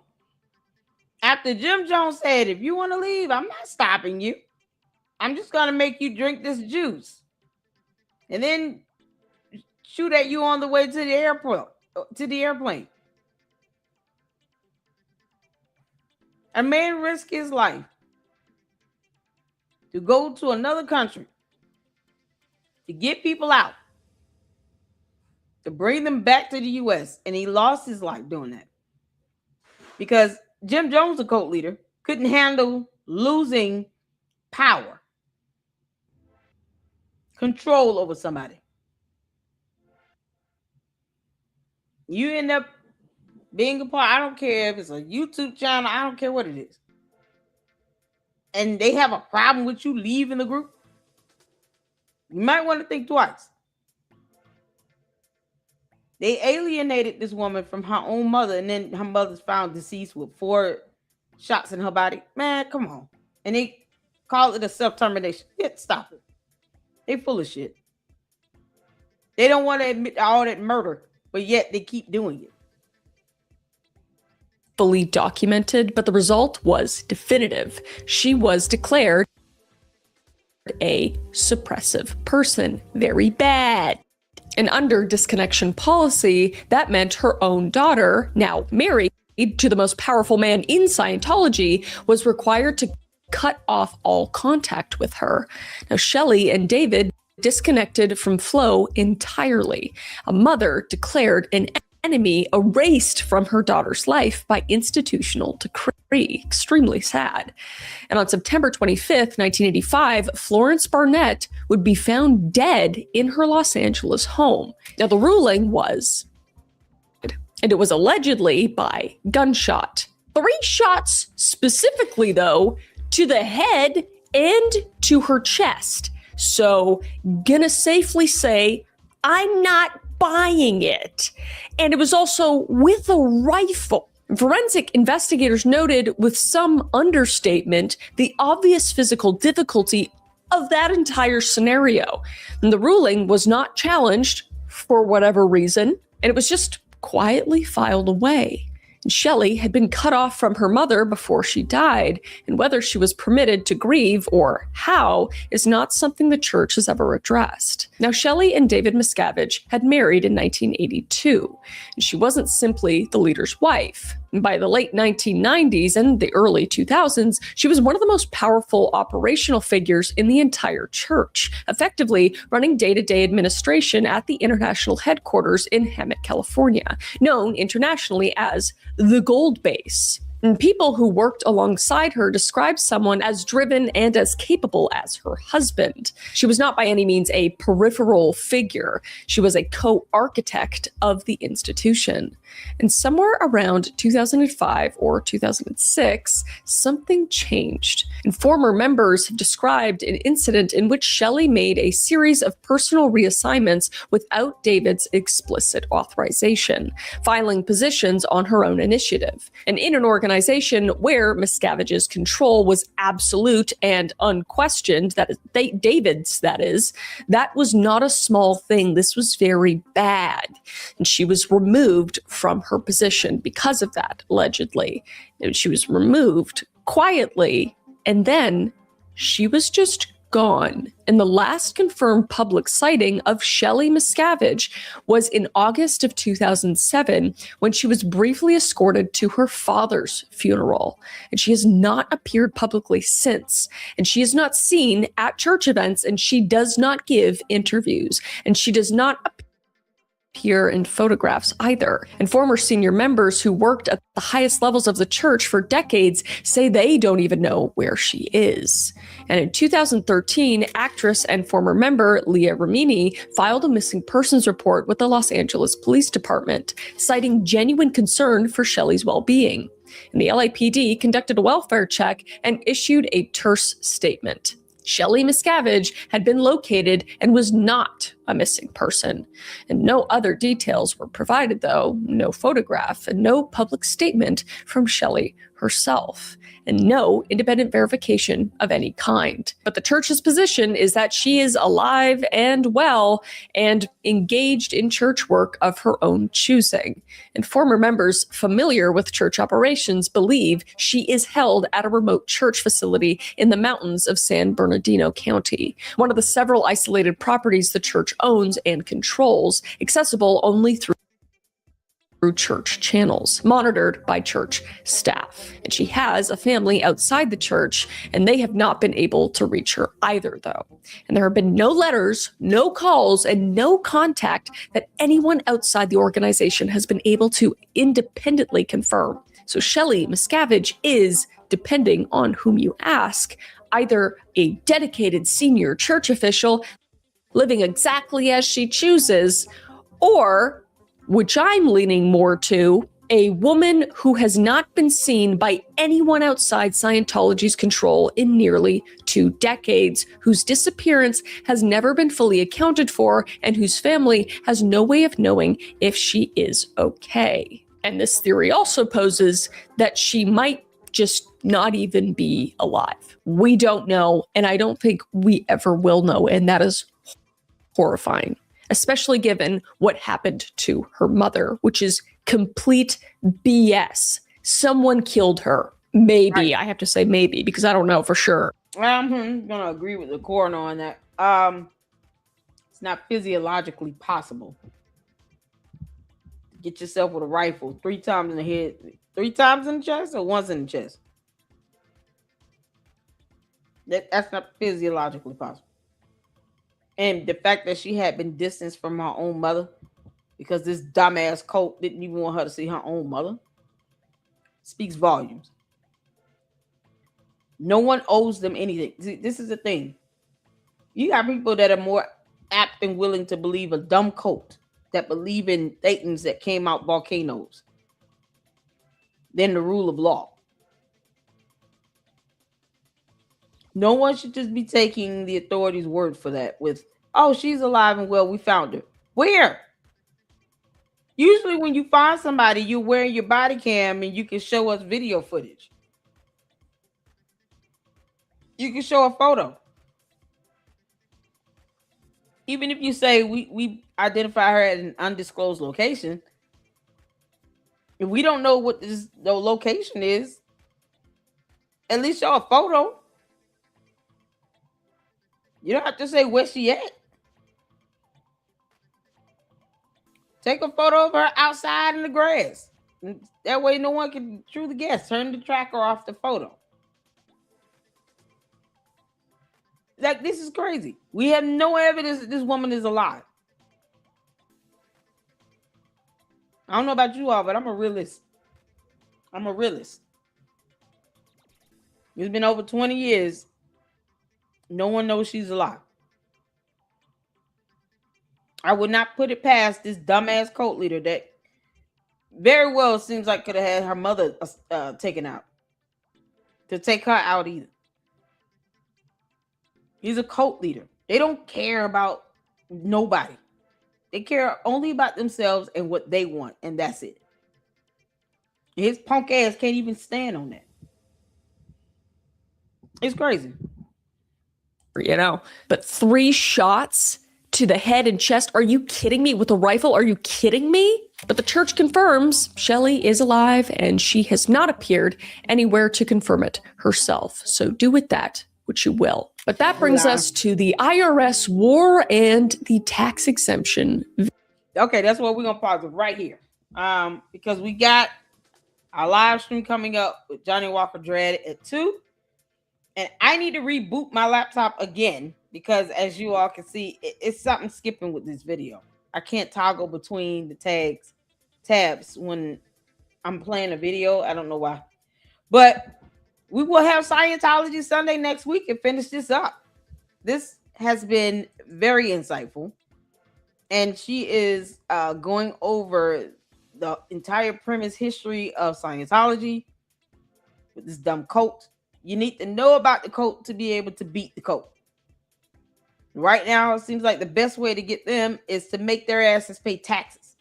After Jim Jones said, if you want to leave, I'm not stopping you. I'm just going to make you drink this juice. And then shoot at you on the way to the airport, to the airplane. A man risked his life to go to another country to get people out, to bring them back to the U.S. And he lost his life doing that. Because Jim Jones, the cult leader, couldn't handle losing power, control over somebody. You end up being a part, I don't care if it's a YouTube channel, I don't care what it is. And they have a problem with you leaving the group. You might want to think twice. They alienated this woman from her own mother, and then her mother's found deceased with 4 shots in her body. Man, come on. And they call it a self-termination. Yeah, stop it. They full of shit. They don't want to admit all that murder, but yet they keep doing it. Fully documented, but the result was definitive. She was declared a suppressive person. Very bad. And under disconnection policy, that meant her own daughter, now married to the most powerful man in Scientology, was required to cut off all contact with her. Now, Shelley and David disconnected from Flo entirely. A mother declared an enemy erased from her daughter's life by institutional decree. Extremely sad. And on September 25th, 1985, Florence Barnett would be found dead in her Los Angeles home. Now, the ruling was, and it was allegedly by gunshot. 3 shots specifically, though, to the head and to her chest. So, gonna safely say, I'm not buying it. And it was also with a rifle. Forensic investigators noted with some understatement the obvious physical difficulty of that entire scenario. And the ruling was not challenged for whatever reason, and it was just quietly filed away. And Shelley had been cut off from her mother before she died, and whether she was permitted to grieve or how is not something the church has ever addressed. Now, Shelley and David Miscavige had married in 1982, and she wasn't simply the leader's wife. By the late 1990s and the early 2000s, she was one of the most powerful operational figures in the entire church, effectively running day-to-day administration at the international headquarters in Hemet, California, known internationally as the Gold Base. And people who worked alongside her described someone as driven and as capable as her husband. She was not by any means a peripheral figure. She was a co-architect of the institution. And somewhere around 2005 or 2006, something changed. And former members have described an incident in which Shelley made a series of personal reassignments without David's explicit authorization, filing positions on her own initiative. And in an organization where Miscavige's control was absolute and unquestioned, that is, David's, that was not a small thing. This was very bad. And she was removed from her position because of that, allegedly. And she was removed quietly, and then she was just gone. And the last confirmed public sighting of Shelley Miscavige was in August of 2007 when she was briefly escorted to her father's funeral. And she has not appeared publicly since. And she is not seen at church events, and she does not give interviews. And she does not appear in photographs either. And former senior members who worked at the highest levels of the church for decades say they don't even know where she is. And in 2013, actress and former member Leah Remini filed a missing persons report with the Los Angeles Police Department, citing genuine concern for Shelley's well-being. And the LAPD conducted a welfare check and issued a terse statement. Shelley Miscavige had been located and was not a missing person. And no other details were provided, though, no photograph and no public statement from Shelley herself, and no independent verification of any kind. But the church's position is that she is alive and well and engaged in church work of her own choosing. And former members familiar with church operations believe she is held at a remote church facility in the mountains of San Bernardino County, one of the several isolated properties the church owns and controls, accessible only through church channels, monitored by church staff. And she has a family outside the church, and they have not been able to reach her either, though. And there have been no letters, no calls, and no contact that anyone outside the organization has been able to independently confirm. So Shelley Miscavige is, depending on whom you ask, either a dedicated senior church official living exactly as she chooses, or, which I'm leaning more to, a woman who has not been seen by anyone outside Scientology's control in nearly 2 decades, whose disappearance has never been fully accounted for, and whose family has no way of knowing if she is okay. And this theory also poses that she might just not even be alive. We don't know, and I don't think we ever will know, and that is horrifying, especially given what happened to her mother, which is complete BS. Someone killed her. Maybe. Right. I have to say maybe, because I don't know for sure. I'm going to agree with the coroner on that. It's not physiologically possible. Get yourself with a rifle 3 times in the head, 3 times in the chest, or once in the chest. That's not physiologically possible. And the fact that she had been distanced from her own mother because this dumbass cult didn't even want her to see her own mother speaks volumes. No one owes them anything. See, this is the thing. You got people that are more apt and willing to believe a dumb cult that believe in Thetans that came out volcanoes than the rule of law. No one should just be taking the authorities' word for that with, oh, she's alive and well, we found her. Where? Usually when you find somebody, you're wearing your body cam and you can show us video footage. You can show a photo. Even if you say we identify her at an undisclosed location, if we don't know what the location is, at least show a photo. You don't have to say where she at. Take a photo of her outside in the grass. That way no one can truly guess. Turn the tracker off the photo. Like, this is crazy. We have no evidence that this woman is alive. I don't know about you all, but I'm a realist. It's been over 20 years. No one knows she's alive. I would not put it past this dumbass cult leader that very well seems like could have had her mother taken out. To take her out either. He's a cult leader. They don't care about nobody. They care only about themselves and what they want, and that's it. His punk ass can't even stand on that. It's crazy. You know, but 3 shots to the head and chest. Are you kidding me? With a rifle? Are you kidding me? But the church confirms Shelley is alive and she has not appeared anywhere to confirm it herself. So do with that what you will. But that brings us to the IRS war and the tax exemption. Okay, that's what we're gonna pause it right here. Because we got our live stream coming up with Johnny Walker Dread at 2. And I need to reboot my laptop again because, as you all can see, it's something skipping with this video. I can't toggle between the tabs when I'm playing a video. I don't know why. But we will have Scientology Sunday next week and finish this up. This has been very insightful. And she is going over the entire premise history of Scientology with this dumb cult. You need to know about the cult to be able to beat the cult. Right now, it seems like the best way to get them is to make their asses pay taxes.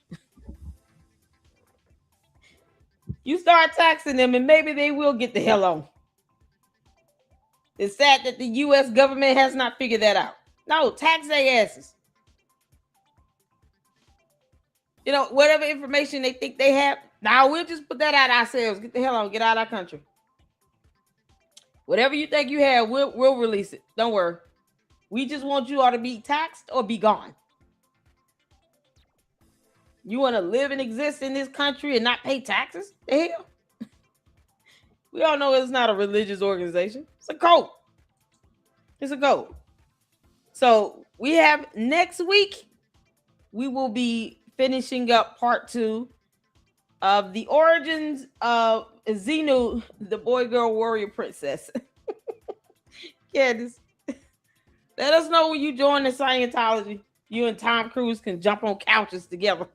You start taxing them and maybe they will get the hell on. It's sad that the U.S. government has not figured that out. No, tax their asses. You know, whatever information they think they have, now we'll just put that out ourselves. Get the hell on, get out of our country. Whatever you think you have, we'll release it. Don't worry. We just want you all to be taxed or be gone. You want to live and exist in this country and not pay taxes? The hell? We all know it's not a religious organization. It's a cult. It's a cult. So we have next week, we will be finishing up part 2 of the origins of Xenu, the boy, girl, warrior princess. Candace, let us know when you join the Scientology. You and Tom Cruise can jump on couches together.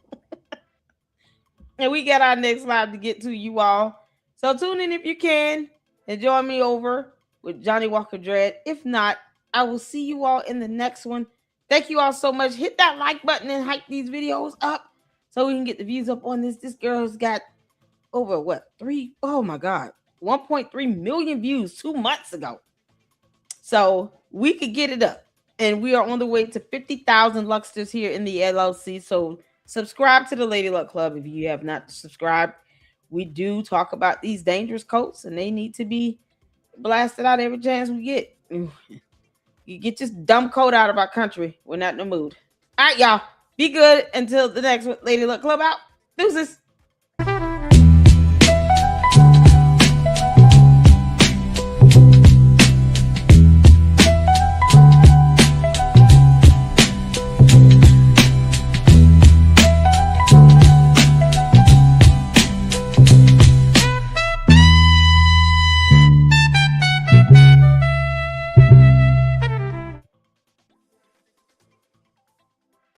And we got our next live to get to you all. So tune in if you can and join me over with Johnny Walker Dread. If not, I will see you all in the next one. Thank you all so much. Hit that like button and hype these videos up so we can get the views up on this. This girl's got over what? 1.3 million views 2 months ago. So we could get it up. And we are on the way to 50,000 Luxters here in the LLC. So subscribe to the Lady Luck Club if you have not subscribed. We do talk about these dangerous cults and they need to be blasted out every chance we get. You get this dumb cult out of our country. We're not in the mood. All right, y'all. Be good until the next one. Lady Luck Club out. Deuces.